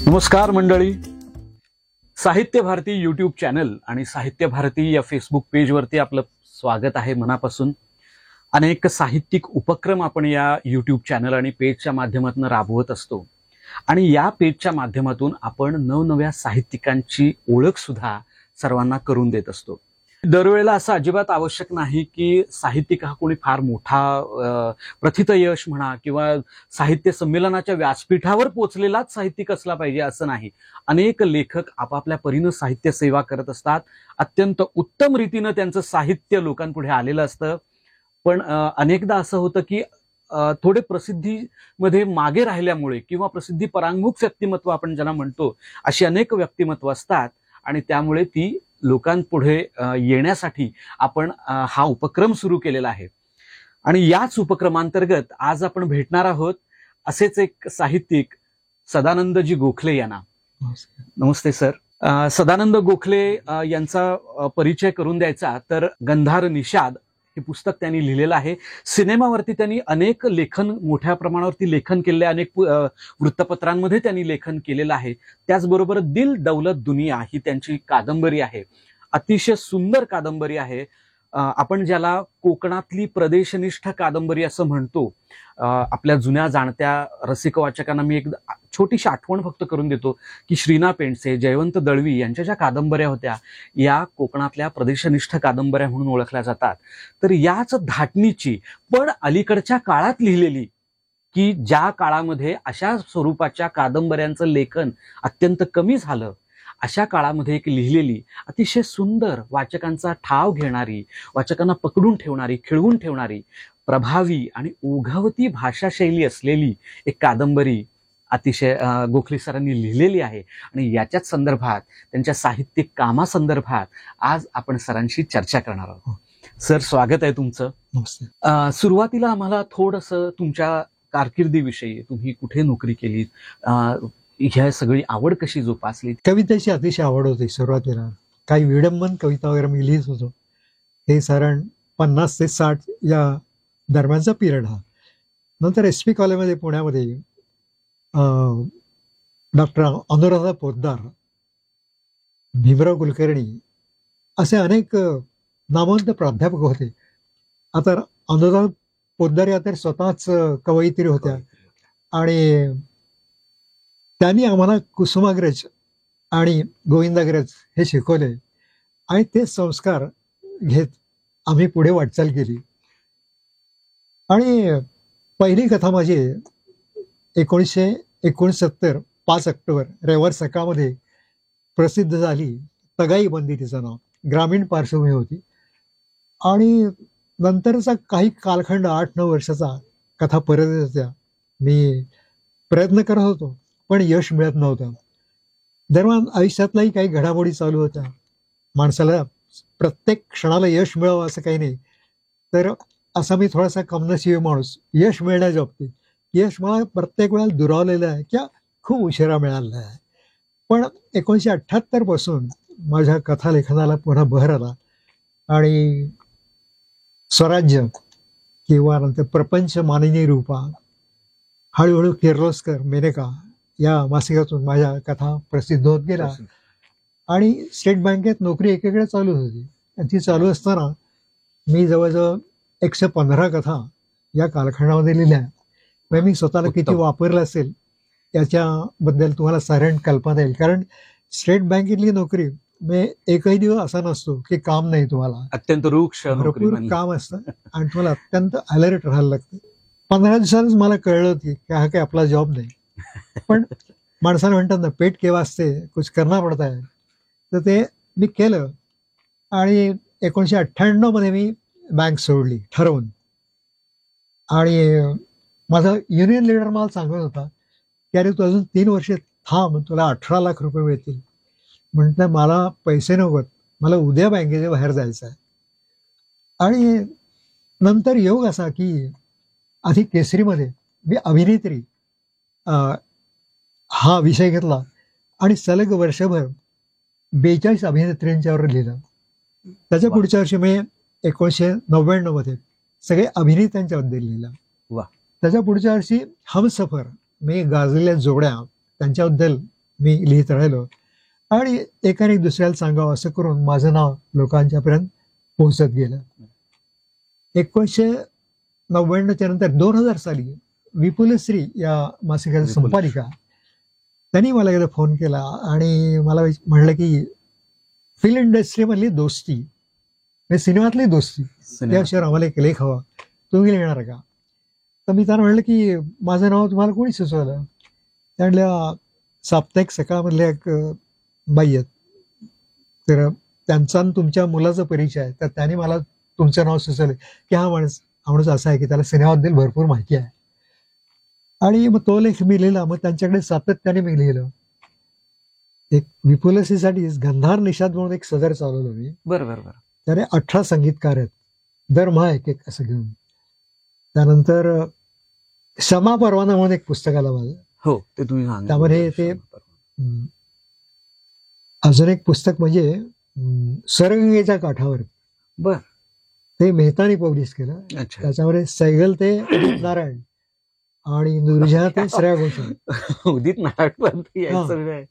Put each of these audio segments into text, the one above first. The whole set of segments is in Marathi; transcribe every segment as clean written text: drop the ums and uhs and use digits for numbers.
नमस्कार मंडळी. साहित्य भारती यूट्यूब चॅनल आणि साहित्य भारती या फेसबुक पेजवरती आपलं स्वागत आहे मनापासून. अनेक साहित्यिक उपक्रम आपण या यूट्यूब चॅनल आणि पेजच्या माध्यमातून राबवत असतो आणि या पेजच्या माध्यमातून आपण नवनव्या साहित्यिकांची ओळख सुद्धा सर्वांना करून देत असतो. दरवेळेला असं अजिबात आवश्यक नाही की साहित्यिक हा कोणी फार मोठा प्रथित यश म्हणा किंवा साहित्य संमेलनाच्या व्यासपीठावर पोचलेलाच साहित्यिक असला पाहिजे असं नाही. अनेक लेखक आपापल्या परीनं साहित्य सेवा करत असतात. अत्यंत उत्तम रीतीनं त्यांचं साहित्य लोकांपुढे आलेलं असतं. पण अनेकदा असं होतं की थोडे प्रसिद्धीमध्ये मागे राहिल्यामुळे किंवा प्रसिद्धी परांगमुख व्यक्तिमत्व आपण ज्यांना म्हणतो अशी अनेक व्यक्तिमत्व असतात आणि त्यामुळे ती लोकांपुढे येण्यासाठी आपण हा उपक्रम सुरू केलेला आहे. आणि याच उपक्रमांतर्गत आज आपण भेटणार आहोत असेच एक साहित्यिक सदानंदजी गोखले यांना. नमस्ते सर. सदानंद गोखले यांचा परिचय करून द्यायचा तर गंधार निषाद हे पुस्तक त्यांनी लिहिलेलं आहे. सिनेमावरती त्यांनी अनेक लेखन मोठ्या प्रमाणावरती लेखन केलेले, अनेक वृत्तपत्रांमध्ये त्यांनी लेखन केलेलं आहे. त्याचबरोबर दिल दौलत दुनिया ही त्यांची कादंबरी आहे. अतिशय सुंदर कादंबरी आहे. आपण ज्याला कोकणातली प्रदेशनिष्ठ कादंबरी असं म्हणतो. आपल्या जुन्या जाणत्या रसिक वाचकांना मी एक छोटीशी आठवण फक्त करून देतो की श्रीना पेंडसे, जयवंत दळवी यांच्या ज्या कादंबऱ्या होत्या या कोकणातल्या प्रदेशनिष्ठ कादंबऱ्या म्हणून ओळखल्या जातात. तर याच धाटणीची पण अलीकडच्या काळात लिहिलेली, की ज्या काळामध्ये अशा स्वरूपाच्या कादंबऱ्यांचं लेखन अत्यंत कमी झालं अशा काळामध्ये एक लिहिलेली अतिशय सुंदर, वाचकांचा ठाव घेणारी, वाचकांना पकडून ठेवणारी, खिळवून ठेवणारी, प्रभावी आणि ओघवती भाषाशैली असलेली एक कादंबरी अतिशय गोखले सरांनी लिहिलेली आहे. आणि याच्याच संदर्भात, त्यांच्या साहित्यिक कामासंदर्भात आज आपण सरांशी चर्चा करणार आहोत. सर, स्वागत आहे तुमचं. नमस्ते. सुरुवातीला आम्हाला थोडंसं तुमच्या कारकिर्दीविषयी, तुम्ही कुठे नोकरी केली, ह्या सगळी आवड कशी जोपासली? कवितेची अतिशय आवड होती सुरुवातीला. काही विडंबन कविता वगैरे मी लिहित होतो. हे साधारण 50 ते 60 या दरम्यानचा पिरियड हा. नंतर SP कॉलेजमध्ये पुण्यामध्ये डॉक्टर अनुराधा पोद्दार, भीमराव कुलकर्णी असे अनेक नामवंत प्राध्यापक होते. आता अनुराधा पोद्दार या तर स्वतःच कवयित्री होत्या आणि त्यांनी आम्हाला कुसुमाग्रज आणि गोविंदाग्रज हे शिकवले आणि ते संस्कार घेत आम्ही पुढे वाटचाल केली. आणि पहिली कथा माझी 1969 5 ऑक्टोबर रविवार सकाळमध्ये प्रसिद्ध झाली. तगाई बंदी तिचं नाव. ग्रामीण पार्श्वभूमी होती. आणि नंतरचा काही कालखंड 8-9 वर्षाचा कथा परत येत होत्या. मी प्रयत्न करत होतो पण यश मिळत नव्हतं. दरम्यान आयुष्यातल्याही काही घडामोडी चालू होत्या. माणसाला प्रत्येक क्षणाला यश मिळावं असं काही नाही. तर असा मी थोडासा कमनशिबी माणूस. यश मिळण्याच्या बाबतीत यश मला प्रत्येक वेळेला दुरावलेलं आहे किंवा खूप उशिरा मिळालेलं आहे. पण 1978 पासून माझ्या कथालेखनाला पुन्हा बहर आला आणि स्वराज्य किंवा नंतर प्रपंच मानिनी रूपा, हळूहळू किर्लोस्कर, मेनका या मासिकातून माझ्या कथा प्रसिद्ध होत गेल्या. आणि स्टेट बँकेत नोकरी एकीकडे चालू होती. आणि ती चालू असताना मी जवळजवळ 115 कथा या कालखंडामध्ये लिहिल्या. म्हणजे मी स्वतःला किती वापरलं असेल याच्याबद्दल तुम्हाला साधारण कल्पना येईल. कारण स्टेट बँकेतली नोकरी म्हणजे एकही दिवस असा नसतो की काम नाही. तुम्हाला अत्यंत रूक्ष भरपूर काम असतं आणि तुम्हाला अत्यंत अलर्ट राहायला लागतं. 15 दिवसांच मला कळलं की हा काही आपला जॉब नाही. पण माणसाला म्हणतात ना, पेट के वास्ते कुछ करना पडता है. तर ते मी केलं आणि 1998 मध्ये मी बँक सोडली ठरवून. आणि माझा युनियन लीडर मला सांगत होता की अरे तू अजून 3 वर्ष थांब, तुला 18 लाख रुपये मिळतील. म्हटलं मला पैसे नकोत, मला उद्या बँकेच्या बाहेर जायचं आहे. आणि नंतर योग असा की आधी केसरीमध्ये मी अभिनेत्री हा विषय घेतला आणि सलग वर्षभर 42 अभिनेत्रींच्यावर लिहिलं. त्याच्या पुढच्या वर्षी मी 1999 मध्ये सगळे अभिनेत्यांच्याबद्दल लिहिलं. त्याच्या पुढच्या वर्षी हमसफर, मी गाजलेल्या जोड्या त्यांच्याबद्दल मी लिहित राहिलो आणि एकाने दुसऱ्याला सांगावं असं करून माझं नाव लोकांच्यापर्यंत पोहोचत गेलं. 1999च्या नंतर 2000 साली विपुलश्री या मासिकाच्या विपुलश्री. संपादिका त्यांनी मला एकदा फोन केला आणि मला म्हणलं की फिल्म इंडस्ट्रीमधली दोस्ती म्हणजे सिनेमातली दोस्ती सिनेमा. या विषयावर आम्हाला एक लेख हवा, तुम्ही लिहिणार का? तर मी त्यांना म्हणलं की माझं नाव तुम्हाला कोणी सुचवलं? त्यातल्या साप्ताहिक सकाळमधल्या एक बाई आहेत, तर त्यांचा आणि तुमच्या मुलाचा परिचय आहे, तर त्याने मला तुमचं नाव सुचवलं की हा माणूस असा आहे की त्याला सिनेमाबद्दल भरपूर माहिती आहे. आणि मग तो लेख मी लिहिला. मग त्यांच्याकडे सातत्याने मी लिहिलं. एक विपुलश्रीसाठी गंधार निषाद म्हणून एक सदर चालवलं मी. बरं. त्याने 18 संगीतकार आहेत, दरमहा एक एक असं घेऊन. त्यानंतर क्षमा परवाना म्हणून एक पुस्तक आलं माझं. हो, ते तुम्ही सांगा. त्यामध्ये ते अजून एक पुस्तक म्हणजे सरगंगेच्या काठावर, बर. ते मेहतानी पब्लिश केलं. अच्छा. त्याच्यामध्ये सैगल ते उदित नारायण आणि नुरजहां ते श्रेया घोषाल, उदित नारायणपर्यंत हा. यायचं काय?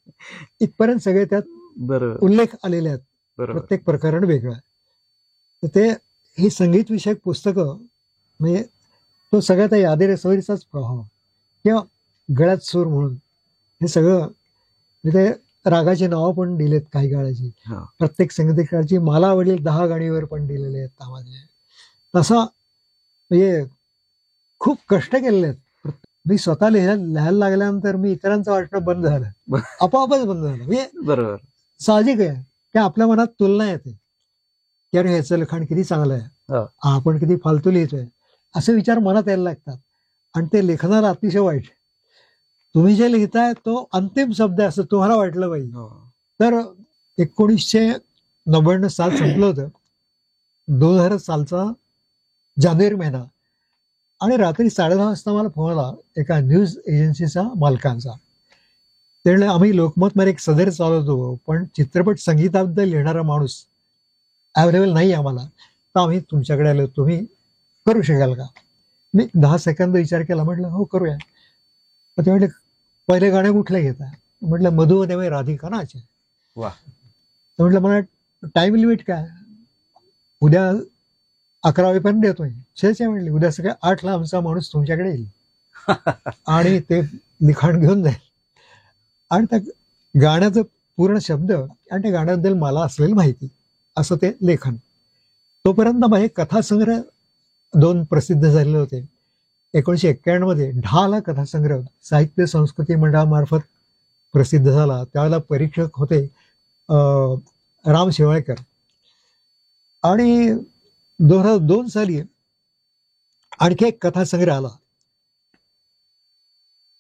इथपर्यंत सगळे त्यात बरोबर उल्लेख आलेले आहेत. बरोबर. प्रत्येक प्रकरण वेगळं. तर ते ही संगीत विषयक पुस्तकं म्हणजे तो सगळ्या त्या यादी रसवरीचाच प्रभाव किंवा गळ्यात सूर म्हणून हे सगळं म्हणजे ते रागाची नावं पण दिलेत काही काळाची. हा. प्रत्येक संगीतकाराची मला आवडील 10 गाणीवर पण दिलेले आहेत त्यामध्ये. तसा म्हणजे खूप कष्ट केलेले आहेत. मी स्वतः लिहायला लागल्यानंतर मी इतरांचं वाटणं बंद झालं, आपोआपच बंद झालं. म्हणजे बरोबर. साहजिक आहे की आपल्या मनात तुलना येते की अरे ह्याचं लिखाण किती चांगलं आहे, हो. आपण किती फालतू लिहितोय, असे विचार मनात यायला लागतात. आणि ते लेखनाला अतिशय वाईट. तुम्ही जे लिहिताय तो अंतिम शब्द आहे असं तुम्हाला वाटलं पाहिजे. हो. तर 1999 साल संपलं होतं. 2000 सालचा जानेवारी महिना आणि रात्री 10:30 वाजता मला फोन आला एका न्यूज एजन्सीचा मालकांचा. ते म्हणले आम्ही लोकमतमध्ये एक सदर चालवतो, पण चित्रपट संगीताबद्दल लिहिणारा माणूस अवेलेबल नाही आम्हाला, तर आम्ही तुमच्याकडे आलो, तुम्ही करू शकाल का? मी 10 सेकंद विचार केला, म्हटलं हो करूया. तर ते म्हटले पहिले गाणे कुठले घेता? म्हटलं मधुमध्ये राधिका नाचे. वा. तर म्हटलं मला टाइम लिमिट काय? उद्या 11 वाजेपर्यंत देतोय. शेष आहे म्हणले, उद्या सकाळी 8ला आमचा माणूस तुमच्याकडे येईल आणि ते लिखाण घेऊन जाईल आणि त्या गाण्याचं पूर्ण शब्द आणि त्या गाण्याबद्दल मला असलेली माहिती असं ते लेखन. तोपर्यंत माझे कथासंग्रह 2 प्रसिद्ध झालेले होते. 1991 मध्ये ढाल हा कथासंग्रह साहित्य संस्कृती मंडळामार्फत प्रसिद्ध झाला. त्यावेळेला परीक्षक होते राम शेवाळकर. आणि 2002 साली आणखी एक कथासंग्रह आला.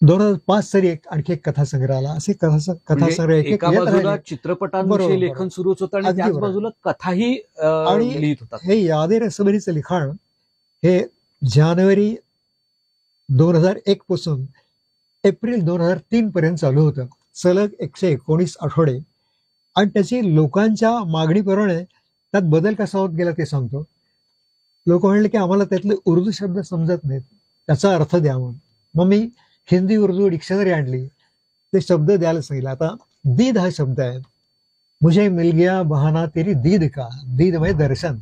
2005 साली आणखी एक कथासंग्रह आला. असे कथासंग्रह एक एका येत बाजूला राहिले. चित्रपटांविषयी बरोबर. लेखन सुरूच होतं आणि अगदी त्याच बरोबर. बाजूला कथाही आणि लिहित होतात. हे यादे रसभरीचं लिखाण हे जानेवारी 2001 पासून एप्रिल 2003 पर्यंत चालू होतं. सलग 119 आठवडे. आणि त्याची लोकांच्या मागणीप्रमाणे त्यात बदल कसा होत गेला ते सांगतो. लोक म्हणले की आम्हाला त्यातले उर्दू शब्द समजत नाहीत, त्याचा अर्थ द्या म्हणून. मग मी हिंदी उर्दू डिक्शनरी आणली, ते शब्द द्यायला सांगितलं. आता दीद हा शब्द आहे. मुझे मिल गया बहाना तेरी दीद का. दीद म्हणजे दर्शन.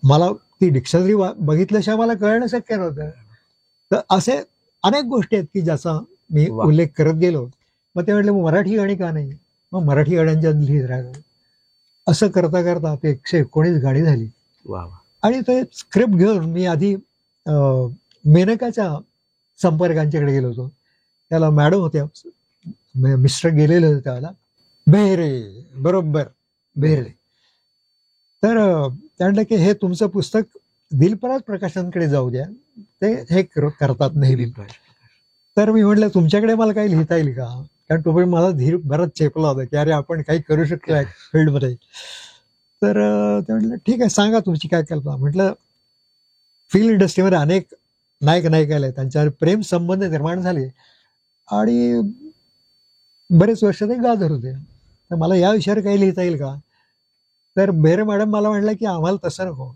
मला ती डिक्शनरी बघितल्याशिवाय मला कळणं शक्य नव्हतं. तर असे अनेक गोष्टी आहेत की ज्याचा मी वा. उल्लेख करत गेलो. मग ते म्हटले मग मराठी गाणी का नाही? मग मराठी गाण्यांच्या लिहित राहिलो. असं करता करता ते 119 गाणी झाली. वा. आणि ते स्क्रिप्ट घेऊन मी आधी मेनकाच्या संपर्कांच्याकडे गेलो होतो. त्याला मॅडम होत्या, मिस्टर गेलेले होते त्यावेळेला. बेहरे, बरोबर बेहरे. तर त्या म्हटलं की हे तुमचं पुस्तक दिलपराज प्रकाशनकडे जाऊ द्या, ते हे करतात नेहमी. तर मी म्हटलं तुमच्याकडे मला काही लिहिता येईल का? कारण तोपर्यंत मला धीर बराच चेपला होता की अरे आपण काही करू शकतो फील्डमध्ये. तर ते म्हटलं ठीक आहे, सांगा तुमची काय कल्पना. म्हटलं फिल्म इंडस्ट्रीमध्ये अनेक नायक नायिका आले, त्यांच्यावर प्रेम संबंध निर्माण झाले आणि बरेच वर्ष ते गाजर होते. तर मला या विषयावर काही लिहिता येईल का? तर बेहरे मॅडम मला म्हटलं की आम्हाला तसं नको,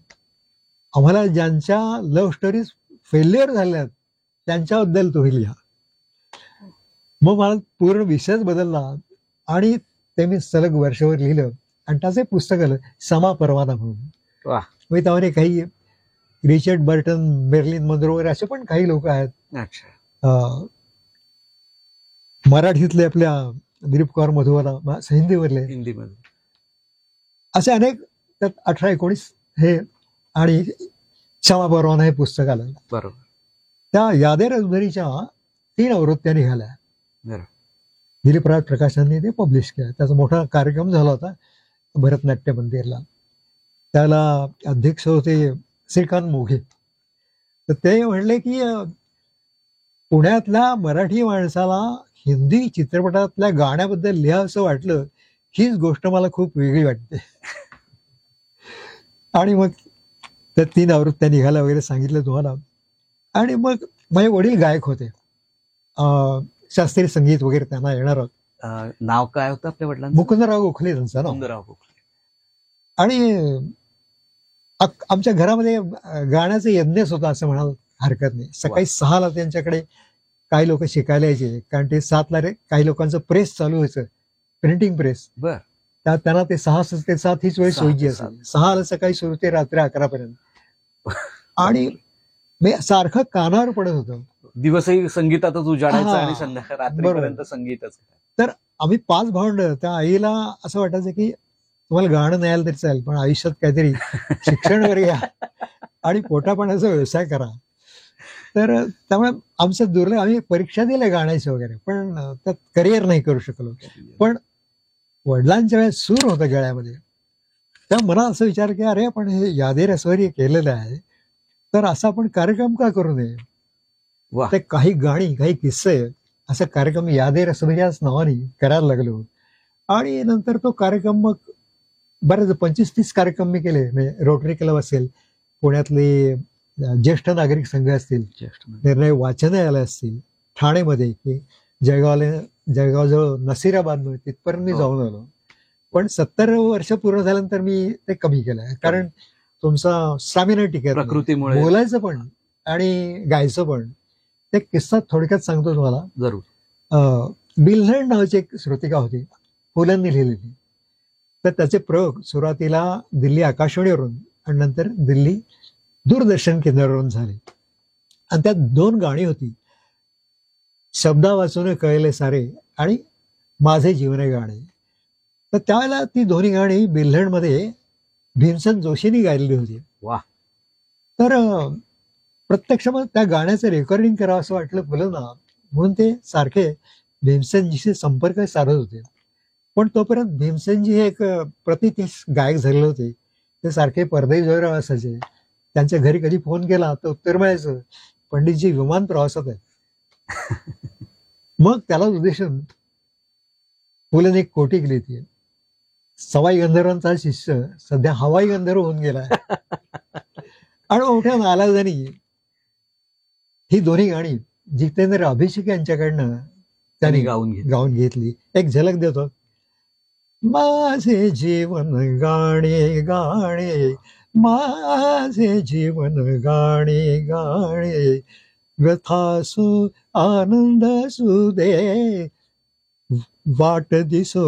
आम्हाला ज्यांच्या लव्ह स्टोरीज फेल्युअर झाल्यात त्यांच्याबद्दल तुम्ही लिहा. मग मला पूर्ण विषयच बदलला आणि ते मी सलग वर्षभर लिहिलं आणि त्याचं एक पुस्तक आलं समा परवाना म्हणून. वाह. म्हणजे त्यामध्ये काही रिचर्ड बर्टन, मेर्लिन मनरो वगैरे असे पण काही लोक आहेत. अच्छा. मराठीतले आपल्या दिलीप कुमार मधुवाला, हिंदीवरले, हिंदीमध्ये. असे अनेक, त्यात 18-19 हे आणि क्षमा परवाना हे पुस्तक आलं. बरोबर. त्या यादे रजभरीच्या 3 आवृत्त्या निघाल्या. बरोबर. दिलीप राज प्रकाशांनी ते पब्लिश केलं. त्याचा मोठा कार्यक्रम झाला होता भरतनाट्य मंदिरला. त्याला अध्यक्ष होते श्रीकांत मोघे. तर ते म्हणले की पुण्यातल्या मराठी माणसाला हिंदी चित्रपटातल्या गाण्याबद्दल लिहावंसं वाटलं, हीच गोष्ट मला खूप वेगळी वाटते. आणि मग त्या 3 आवृत्त्या निघाल्या वगैरे सांगितलं तुम्हाला. आणि मग माझे वडील गायक होते, शास्त्रीय संगीत वगैरे त्यांना येणार होतं. नाव काय होतं आपल्या वडिलांचं? मुकुंदराव गोखले त्यांचं नाव. मुकुंदराव गोखले. आणि आमच्या घरामध्ये गाण्याचा यज्ञच होता असं म्हणाल हरकत नाही. सकाळी 6ला त्यांच्याकडे काही लोक शिकायला यायचे, कारण ते 7ला काही लोकांचं प्रेस चालू व्हायचं, प्रिंटिंग प्रेस. बर. त्यांना ते 6 ते 7 हीच वेळ 6 सोयीची ते असेल. 6ला सकाळी सुरू ते रात्री 11पर्यंत. आणि मी सारखं कानावर पडत होतं. दिवसही संगीतातच उजाडायचं हा. आणि संध्याकाळ रात्रीपर्यंत संगीतच. तर आम्ही 5 भावंड. त्या आईला असं वाटायचं की तुम्हाला गाणं नाही आलं तरी चालेल, पण आयुष्यात काहीतरी शिक्षण वगैरे घ्या आणि पोटापाण्याचा व्यवसाय करा. तर त्यामुळे आमचं दुर्लभ, आम्ही परीक्षा दिल्या गाण्याच्या वगैरे, पण त्यात करिअर नाही करू शकलो. पण वडिलांच्या वेळेस सूर होतं गळ्यामध्ये. त्या मनात असं विचार की अरे आपण हे यादे रसवरी केलेलं आहे, तर असा आपण कार्यक्रम का करू नये. वाह. ते काही गाणी, काही किस्से, असा कार्यक्रम यादे रसवरीयाच नावाने करायला लागलो. आणि नंतर तो कार्यक्रम मग बरेच 25-30 कार्यक्रम मी केले. म्हणजे रोटरी क्लब असेल, पुण्यातले ज्येष्ठ नागरिक संघ असतील, निर्णय वाचनालय असतील, ठाणेमध्ये की जळगावजवळ नसीराबाद तिथपर्यंत मी जाऊन आलो. पण 70 वर्ष पूर्ण झाल्यानंतर मी ते कमी केलं, कारण तुमचा स्टॅमिना टिकत, प्रकृतीमुळे बोलायचं पण आणि गायचं पण. ते किस्सा थोडक्यात सांगतो तुम्हाला. जरूर. बिल्हण नावाची एक श्रुतिका होती, पुलंनी लिहिलेली. तर त्याचे प्रयोग सुरुवातीला दिल्ली आकाशवाणीवरून आणि नंतर दिल्ली दूरदर्शन केंद्रावरून झाले. आणि त्यात 2 गाणी होती, शब्दा वाचून कळले सारे आणि माझे जीवने गाणे. तर त्यावेळेला ती दोन्ही गाणी बिल्हणमध्ये भीमसेन जोशींनी गायलेली होती. वाह. तर प्रत्यक्ष मग त्या गाण्याचं रेकॉर्डिंग करावं असं वाटलं मुलांना, म्हणून ते सारखे भीमसेनजीशी संपर्क साधत होते. पण तोपर्यंत भीमसेनजी हे एक प्रतिष्ठित गायक झालेले होते. ते सारखे परदेशावर असायचे. त्यांच्या घरी कधी फोन केला तर उत्तर मिळायचं, पंडितजी विमान प्रवासात आहेत. मग त्याला उद्देशून पुलंनी एक कोटी केली होती, सवाई गंधर्वांचा शिष्य सध्या हवाई गंधर्व होऊन गेला. आणि मोठ्या नालाजानी ही दोन्ही गाणी जितेंद्र अभिषेक यांच्याकडनं त्यांनी गाऊन घेतली. एक झलक देतो. माझे जीवन गाणे गाणे, माझे जीवन गाणे गाणे, व्यथासो आनंद असू दे, वाट दिसो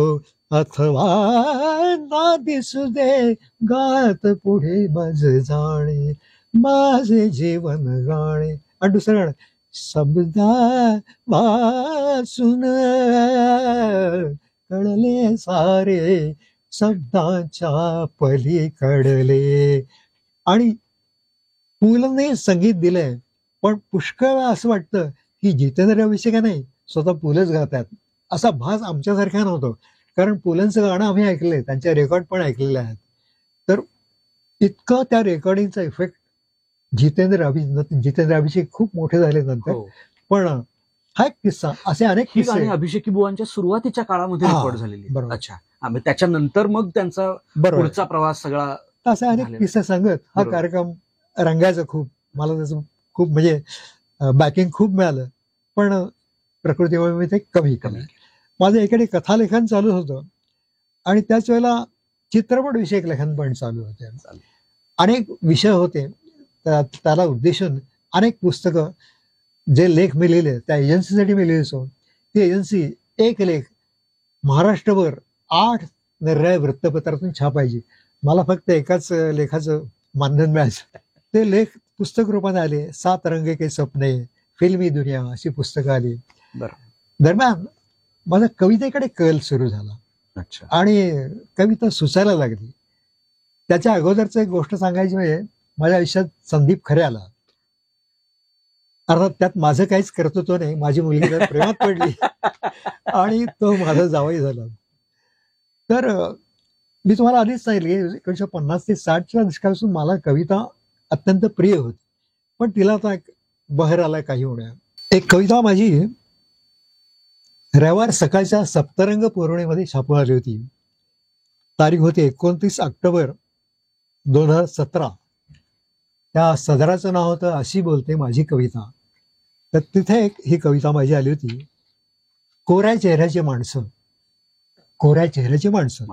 अथवा ना दिसू दे, गात पुढे माझ जाणे, माझे जीवन गाणे. आणि दुसरं गाणं, शब्दा वाचून कळले सारे, शब्दाच्या पलीकडले. आणि पुलंने संगीत दिलंय, पण पुष्कळ असं वाटतं की जितेंद्र अभिषेक नाही, स्वतः पुलंच गातात असा भास आमच्यासारखा नव्हतो. कारण पुलंचं गाणं आम्ही ऐकलंय, त्यांच्या रेकॉर्ड पण ऐकलेले आहेत. तर इतकं त्या रेकॉर्डिंगचा इफेक्ट जितेंद्र अभिषेक खूप मोठे झाले नंतर. पण हा एक किस्सा, असे अनेक किस्से अभिषेकी बुवांच्या सुरुवातीच्या काळामध्ये रेकॉर्ड झालेली. बरोबर. अच्छा. त्याच्यानंतर मग त्यांचा पुढचा प्रवास सगळा, असे अनेक किस्से सांगत हा कार्यक्रम रंगायचा. खूप मला त्याचं खूप म्हणजे बॅकिंग खूप मिळालं, पण प्रकृतीमुळे मी ते कमी. माझं एकडे कथालेखन चालू होतं आणि त्याच वेळेला चित्रपट विषयक लेखन पण चालू होते. अनेक विषय होते, त्याला उद्देशून अनेक पुस्तकं, जे लेख मी लिहिले त्या एजन्सीसाठी मी लिहितो. ती एजन्सी एक लेख महाराष्ट्रभर 8 निर्णय वृत्तपत्रातून छापायची. मला फक्त एकाच लेखाचं मानधन मिळायचं. ते लेख पुस्तक रूपाने आले. 7 रंग के सपने, फिल्मी दुनिया अशी पुस्तकं आली. बरं. दरम्यान माझा कवितेकडे कल सुरू झाला अच्छा. आणि कविता सुचायला लागली. त्याच्या अगोदरच एक गोष्ट सांगायची म्हणजे माझ्या आयुष्यात संदीप खरे आला. अर्थात त्यात माझं काहीच कर्तृत्व नाही. माझी मुलगी त्यात प्रेमात पडली आणि तो माझा जावई झाला. तर मी तुम्हाला आधीच सांगितलं की 1950 ते 60च्या दशकापासून मला कविता अत्यंत प्रिय होती. पण तिला आता एक बहर आला काही होण्या. एक कविता माझी रविवार सकाळच्या सप्तरंग पौर्णिमेमध्ये छापून आली होती. तारीख होती 29 ऑक्टोबर 2017. त्या सदराचं नाव होतं अशी बोलते माझी कविता. तर तिथे ही कविता माझी आली होती. कोऱ्या चेहऱ्याची माणसं, कोऱ्या चेहऱ्याची माणसं.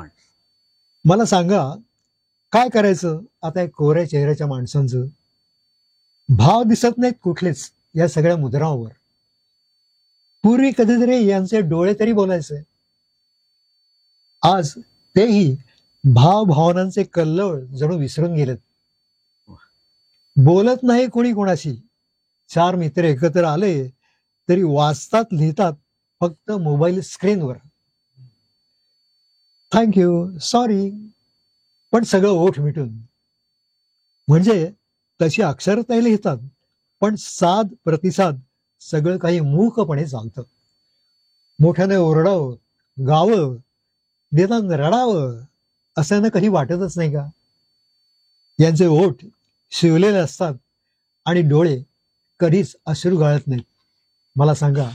मला सांगा काय करायचं आता या कोऱ्या चेहऱ्याच्या माणसांचं. भाव दिसत नाहीत कुठलेच या सगळ्या मुद्रांवर. पूर्वी कधीतरी यांचे डोळे तरी बोलायचे. आज तेही भाव भावनांचे कल्लोळ जणू विसरून गेलेत. बोलत नाही कोणी कोणाशी. 4 मित्र एकत्र आले तरी वाचतात लिहितात फक्त मोबाईल स्क्रीनवर. थँक्यू, सॉरी, पण सगळं ओठ मिटून. म्हणजे तशी अक्षरताही लिहितात पण साध प्रतिसाद सगळं काही मूकपणे चालतं. मोठ्याने ओरडावं, गावं, देताना रडावं असं ना कधी वाटतच नाही का. यांचे ओठ शिवलेले असतात आणि डोळे कधीच अश्रू गाळत नाहीत. मला सांगा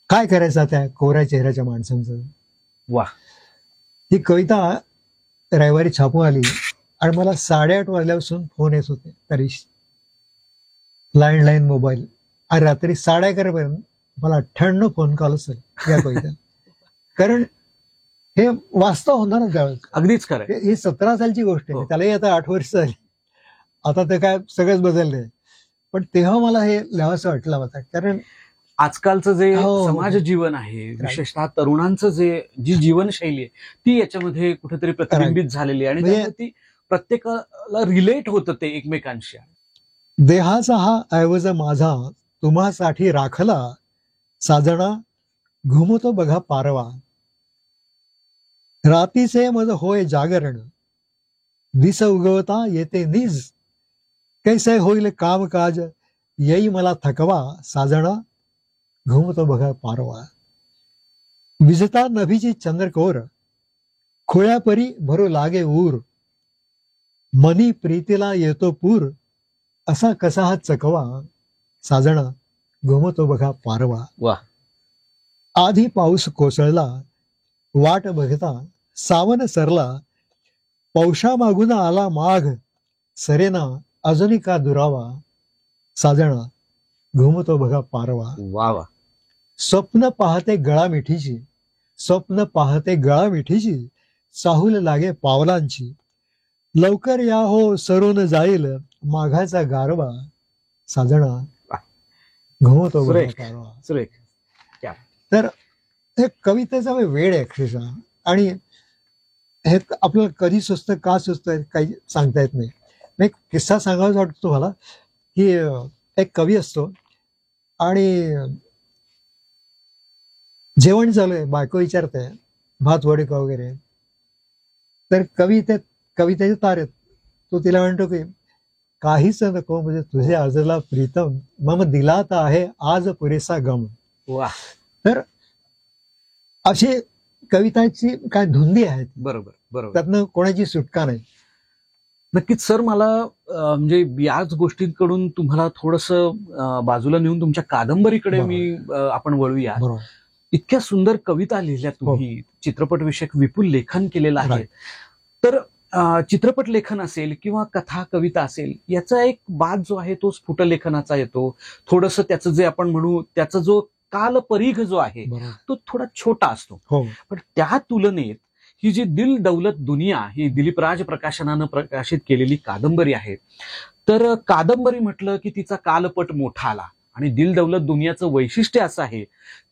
काय करायचं त्या कोऱ्या चेहऱ्याच्या माणसांचं. वा. ही कविता रविवारी छापून आली आणि मला 8:30 वाजल्यापासून फोन येत होते तरी लँडलाईन मोबाईल. आणि रात्री 11:30 पर्यंत मला 98 फोन कॉल असेल या कविता. कारण हे वास्तव होणार ना त्यावेळेस. अगदीच खरं. ही 17 सालची गोष्ट आहे. त्यालाही आता 8 वर्ष झाली. आता ते काय सगळंच बदललंय. पण तेव्हा मला हे लिहावंसं वाटलं होतं. कारण आजकालचं जे हो. समाज जीवन आहे, विशेषतः तरुणांचं जी जीवनशैली आहे ती याच्यामध्ये कुठेतरी प्रतिबिंबित झालेली आहे आणि म्हणजे- त्यामुळे ती प्रत्येकाला रिलेट होतं ते एकमेकांशी. देहाचा हा ऐवज माझा तुम्हासाठी राखला, साजना घुमतो बघा पारवा. रातीचे मज होय जागरण, दिस उगवता येते निज. कैसे होईल कामकाज, येई मला थकवा, साजना घुमतो बघा पारवा. विजता नभीची चंद्रकोर, खुळ्यापरी भरू लागे ऊर. मनी प्रीतीला येतो पूर, असा कसा हा चकवा, साजना घुमतो बघा पारवा. वा. आधी पाऊस कोसळला, वाट बघता सावन सरला. पौषा मागून आला माघ, सरेना अजूनही का दुरावा, साजना घुमतो बघा पारवा. वा वा. स्वप्न पाहते गळा मिठीची, स्वप्न पाहते गळा मिठीची. चाहूल लागे पावलांची, लवकर या हो सरून जाईल माघाचा गारवा. साजना घुमतो बघा सुरेख. पारवा. सुरेख. तर हे कवितेचा वेळ आहे अक्षरशः. आणि हे आपल्याला कधी सुचतं का सुचतं काही सांगता येत नाही. मी एक किस्सा सांगायचा वाटतो तुम्हाला की एक कवी असतो आणि जेवण चालू आहे. बायको विचारते भात वडे का वगैरे. तर कवितेचे तार आहेत. तो तिला म्हणतो की काहीच नको म्हणजे तुझे अर्जला प्रीतम, मम दिलात आहे आज पुरेसा गम. वा. तर अशी कविताची काय धुंदी आहे. बरोबर बरोबर. त्यातनं कोणाची सुटका नाही. नक्कीच सर. मला म्हणजे याच गोष्टींकडून तुम्हाला थोडंसं बाजूला नेऊन तुमच्या कादंबरीकडे आपण वळूया. बरोबर. इतक्या सुंदर कविता लिहिल्या तुम्ही, चित्रपटविषयक विपुल लेखन केलेलं आहे. तर चित्रपट लेखन असेल किंवा कथा कविता असेल याचा एक बाद जो आहे तो स्फुट लेखनाचा येतो. थोडंसं त्याचं जे आपण म्हणू त्याचा जो कालपरीघ जो आहे तो थोडा छोटा असतो. पण त्या तुलनेत ही जी दिल दौलत दुनिया ही दिलीप राज प्रकाशनानं प्रकाशित केलेली कादंबरी आहे. तर कादंबरी म्हटलं की तिचा कालपट मोठा आला. आणि दिल दौलत दुनियाचं वैशिष्ट्य असं आहे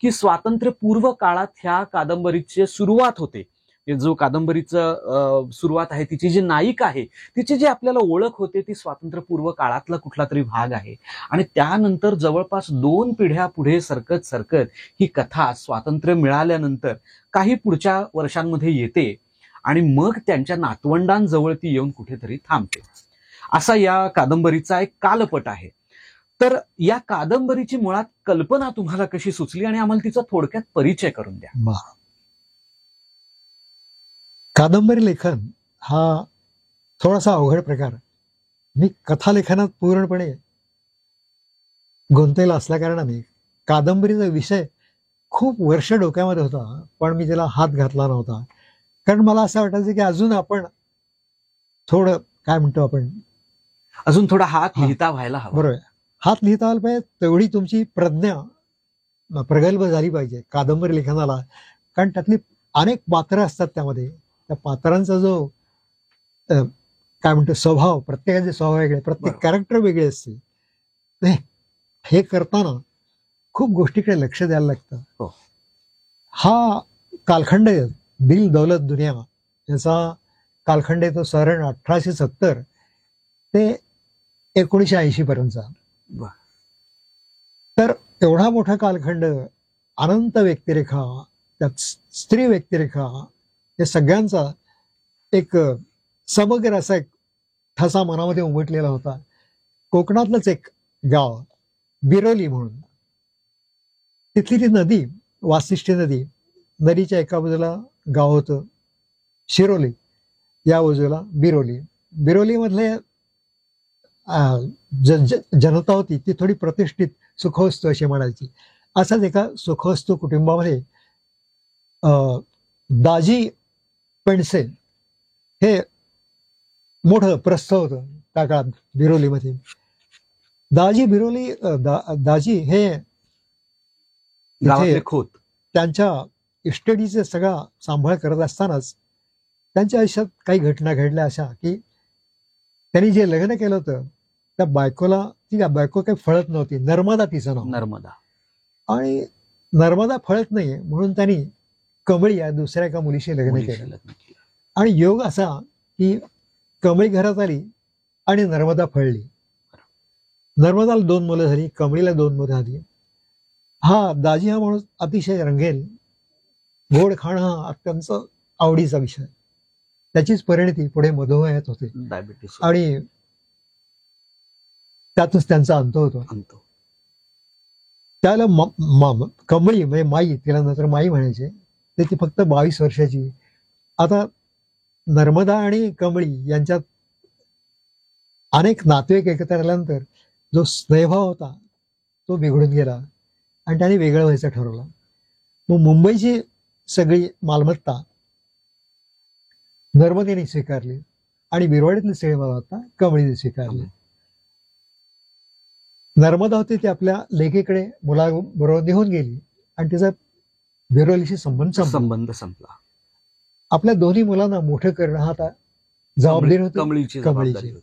की स्वातंत्र्यपूर्व काळात ह्या कादंबरीची सुरुवात होते. जो कादंबरीचं सुरुवात आहे, तिची जी नायिका आहे, तिची जी आपल्याला ओळख होते ती स्वातंत्र्यपूर्व काळातला कुठला तरी भाग आहे. आणि त्यानंतर जवळपास 2 पिढ्या पुढे सरकत सरकत ही कथा स्वातंत्र्य मिळाल्यानंतर काही पुढच्या वर्षांमध्ये येते आणि मग त्यांच्या नातवंडांजवळ ती येऊन कुठेतरी थांबते. असा या कादंबरीचा एक कालपट आहे. तर या कादंबरीची मुळात कल्पना तुम्हाला कशी सुचली आणि आम्हाला तिचा थोडक्यात परिचय करून द्या. वा. कादंबरी लेखन हा थोडासा अवघड प्रकार. मी कथालेखनात पूर्णपणे गुंतलेला असल्या कारणाने कादंबरीचा विषय खूप वर्ष डोक्यामध्ये होता, पण मी त्याला हात घातला नव्हता. कारण मला असं वाटायचं की अजून आपण थोडं काय म्हणतो आपण, अजून थोडा हात लिहिता व्हायला हवा. बरोबर, हात लिहिता व्हायला पाहिजे, तेवढी तुमची प्रज्ञा प्रगल्भ झाली पाहिजे कादंबरी लेखनाला. कारण त्यातली अनेक पात्रं असतात, त्यामध्ये त्या पात्रांचा जो काय म्हणतो स्वभाव, प्रत्येकाचे स्वभाव वेगळे, प्रत्येक बरोबर. कॅरेक्टर वेगळे असते. हे करताना खूप गोष्टीकडे लक्ष द्यायला लागतं. हो. हा कालखंड दिल दौलत दुनिया याचा कालखंड आहे, तो साधारण 1870 ते 1980 पर्यंतचा. वा. तर एवढा मोठा कालखंड, अनंत व्यक्तिरेखा, त्यात स्त्री व्यक्तिरेखा, या सगळ्यांचा एक समग्र असा एक ठसा मनामध्ये उमटलेला होता. कोकणातलंच एक गाव बिरोली म्हणून, तिथली ती नदी, वासिष्ठी नदी, नदीच्या एका बाजूला गाव होतं शिरोली, या बाजूला बिरोली. बिरोलीमधले जनता होती ती थोडी प्रतिष्ठित, सुखवस्तू अशी म्हणायची. असाच एका सुखवस्तू कुटुंबामध्ये दाजी पेंडसे हे मोठं प्रस्थ होतं त्या काळात बिरोलीमध्ये. दाजी हे गावातले इथे खोत. त्यांच्या इस्टेटीचे सगळा सांभाळ करत असतानाच त्यांच्या आयुष्यात काही घटना घडल्या अशा की त्यांनी जे लग्न केलं होतं त्या बायकोला, ती बायको काही फळत नव्हती. नर्मदा तिचं नाव. नर्मदा. आणि नर्मदा फळत नाही म्हणून त्यांनी कमळी या दुसऱ्या एका मुलीशी लग्न केलं. आणि योग असा की कमळी घरात आली आणि नर्मदा फळली. नर्मदाला 2 मुलं झाली, कमळीला 2 मुलं झाली. दाजी हा माणूस अतिशय रंगेल, गोड खाणं हा अत्यंत आवडीचा विषय. त्याचीच परिणती पुढे मधुमेहात होते डायबिटीस. आणि त्यातच त्यांचा अंत होतो. त्याला कमळी म्हणजे माई, तिला नंतर माई म्हणायचे, ते ती फक्त 22 वर्षाची. आता नर्मदा आणि कमळी यांच्यात अनेक नातेवाईक एकत्र आल्यानंतर जो स्नेहभाव होता तो बिघडून गेला आणि त्याने वेगळं व्हायचं ठरवलं. मग मुंबईची सगळी मालमत्ता नर्मदेने स्वीकारली आणि बिरवाडीतली सगळी मालमत्ता कमळीने स्वीकारली. नर्मदा होती ती आपल्या लेकीकडे मुलाबरोबर निघून गेली आणि तिचा बिरोलीशी संबंध संपला. आपल्या दोन्ही मुलांना मोठं करणं हा आता जबाबदारी होती कमळीची.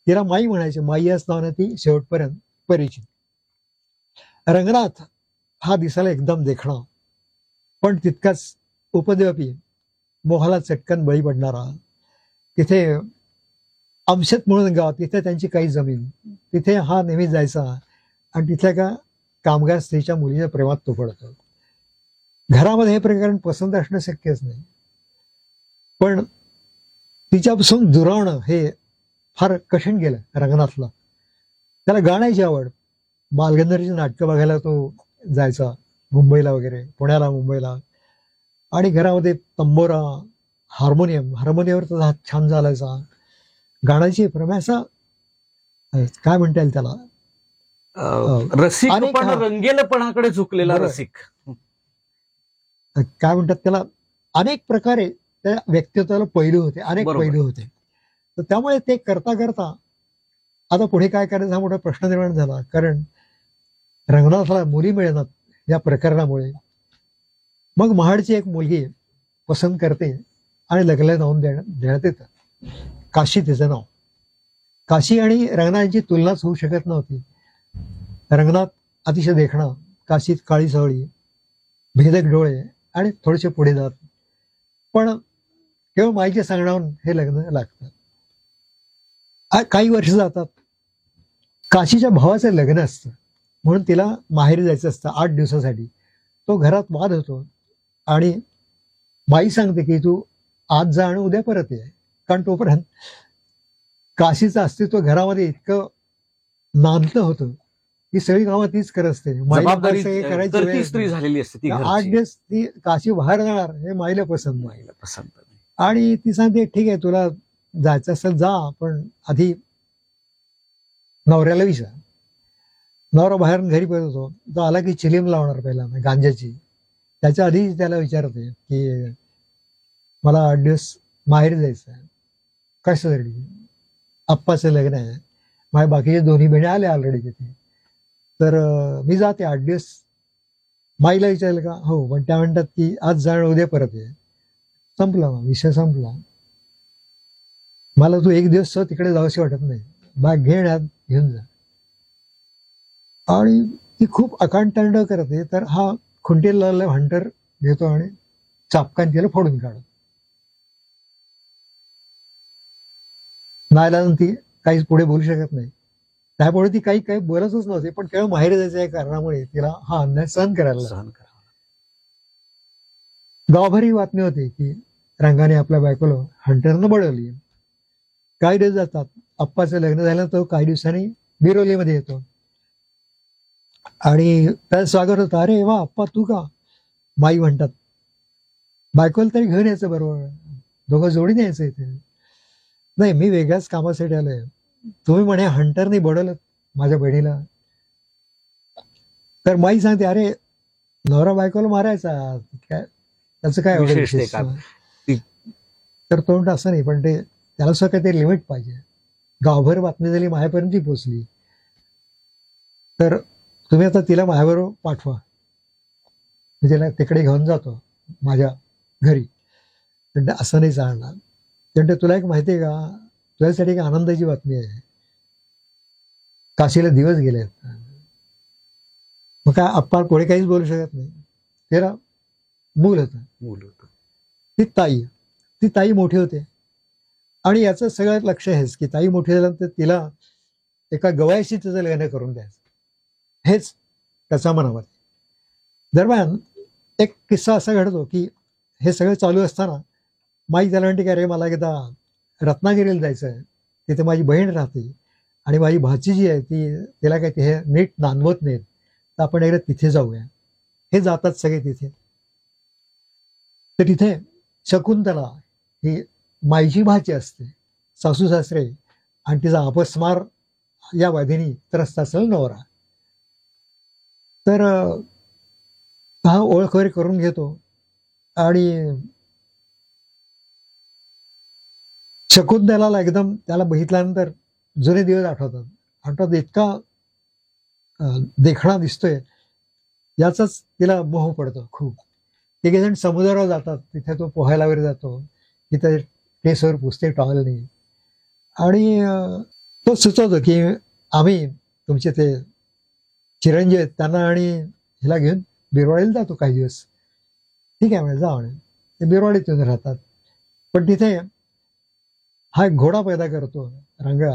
तिला माई म्हणायचे. माई याच नावाने ती शेवटपर्यंत परिचित. रंगनाथ हा दिसायला एकदम देखणा, पण तितकाच उपद्व्यापी, मोहाला चटकन बळी पडणारा. तिथे अंशत म्हणून गाव, तिथे त्यांची काही जमीन, तिथे हा नेहमी जायचा आणि तिथल्या का कामगार स्त्रीच्या मुलीच्या प्रेमात तो पडतो. घरामध्ये हे प्रकरण पसंत असणं शक्यच नाही, पण तिच्यापासून दुरावणं हे फार कठीण गेलं रंगनाथला. त्याला गाण्याची आवड, बालगंधर्वची नाटकं बघायला तो जायचा मुंबईला वगैरे, पुण्याला, मुंबईला. आणि घरामध्ये तंबोरा, हार्मोनियमवर तर हात छान चालायचा. गाण्याची प्रमासा काय म्हणता येईल त्याला, रसिक, पण रंगेलपणाकडे झुकलेला रसिक काय म्हणतात त्याला. अनेक प्रकारे त्या व्यक्तित्वाला पैलू होते, अनेक पैलू होते. तर त्यामुळे ते करता करता आता पुढे काय करायचा हा मोठा प्रश्न निर्माण झाला. कारण रंगनाथला मुली मिळणार या प्रकरणामुळे. मग महाडची एक मुलगी पसंत करते आणि लग्नाला जाऊन देण्यात येतं. काशी तिचं नाव. काशी आणि रंगनाथची तुलनाच होऊ शकत नव्हती. रंगनाथ अतिशय देखणा, काशीत काळी सावळी, भेदक डोळे आणि थोडेसे पुढे जात. पण केवळ माईच्या सांगण्यावरून हे लग्न लागतं. काही वर्ष जातात. काशीच्या भावाचं लग्न असतं म्हणून तिला माहेरी जायचं असतं 8 दिवसासाठी. तो घरात वाद होतो आणि माई सांगते की तू आज जा आणि उद्या परत ये. कारण तोपर्यंत काशीचं अस्तित्व घरामध्ये इतकं नांदलं होतं की सगळी कामं तीच करत असते. माईला जबाबदारी फारसं हे करायची तर वेळ ती येत स्त्री नाही. झालेली असते ती 8 घरची. दिवस ती काशी बाहेर जाणार हे माईला पसंत नाही. माईला पसंत नाही. आणि ती सांगते ठीक आहे तुला जायचं असेल जा, पण आधी नवऱ्याला विचार. नवरा बाहेर घरी परत होतो. तो आला की चिलीम लावणार पहिला गांजाची. त्याच्या आधी त्याला विचारते की मला 8 दिवस माहेर जायचं आहे. कशासाठी? आप्पाचं लग्न आहे. माझ्या बाकीचे दोन्ही बहिणी आल्या ऑलरेडी तिथे. तर मी जाते 8 दिवस. माईला विचारलं का? हो. पण त्या म्हणतात की आज जाणं उद्या परत ये. संपला मग विषय संपला. मला तू 1 दिवस तिकडे जावंशी वाटत नाही. बॅग घेऊन जा. आणि ती खूप अकांतंड करते. तर हा खुंटीला हंटर घेतो आणि चापकान तिला फोडून काढतो. नाईलाजाने ती काहीच पुढे बोलू शकत नाही. त्यामुळे ती काही बोलतच नव्हती. पण केवळ माहेर जायच्या या कारणामुळे तिला हा अन्याय सहन करायला लागला. सहन करावं. गावभर ही बातमी होती की रंगाने आपल्या बायकोला हंटरनं बळवली. काही दिवस जातात. आप्पाचं लग्न झालं तो काही दिवसांनी बिरोलीमध्ये येतो आणि त्याचं स्वागत होतं. अरे वा आप्पा तू का? माई म्हणतात बायकोला तरी घेऊन यायचं बरोबर, दोघं जोडीने यायचं इथे. नाही मी वेगळ्याच कामासाठी आलोय. तुम्ही म्हणे हंटरने बडवलं माझ्या बहिणीला. तर माई सांगते अरे नवरा बायकोला मारायचा काय त्याचं काय एवढं विशेष ते विशेष? काय? तर तो म्हणतो असं नाही, पण ते त्याला सुद्धा काहीतरी लिमिट पाहिजे. गावभर बातमी झाली, माझ्यापर्यंत ती पोचली. तर तुम्ही आता तिला माझ्याबरोबर पाठवा. मी तिला तिकडे घेऊन जातो माझ्या घरी. म्हणजे असं नाही चालणार. म्हणजे तुला एक माहिती आहे का, तुझ्यासाठी एक आनंदाची बातमी आहे. काशीला दिवस गेले. मग काय आप्पा कोणी काहीच बोलू शकत नाही. तिला मूल होतं. मूल होतं. ती ताई मोठी होते आणि याचं सगळं लक्ष हेच की ताई मोठी झाल्यानंतर तिला एका गवयाशी तिचं लग्न करून द्यायचं, हेच त्याच्या मनामध्ये. दरम्यान एक किस्सा असा घडतो की हे सगळं चालू असताना माई त्याला म्हणते की अरे मला एकदा रत्नागिरीला जायचं आहे. तिथे माझी बहीण राहते आणि माझी भाची जी आहे तिला काही हे नीट नांदवत नाहीत, तर आपण एकदा तिथे जाऊया. हे जातात सगळे तिथे. तर तिथे शकुंतला ही माईची भाची असते, सासू सासरे आणि तिचा अपस्मार या व्याधीने त्रस्त असेल नवरा. तर हा ओळख वगैरे करून घेतो आणि शकुंतलाला एकदम त्याला बघितल्यानंतर जुने दिवस आठवतात. इतका देखणा दिसतोय याचाच तिला मोह पडतो खूप. तिघे जण समुद्रावर जातात. तिथे तो पोहायला वगैरे जातो. तिथे केसवर पुसते टॉवेलने आणि तो सुचवतो की आम्ही तुमचे ते चिरंजीव आहेत त्यांना आणि हिला घेऊन बिरवाडीला जातो काही दिवस. ठीक आहे म्हणे जा म्हणे. ते बिरवाडीत येऊन राहतात. पण तिथे हा एक घोडा पैदा करतो रंगा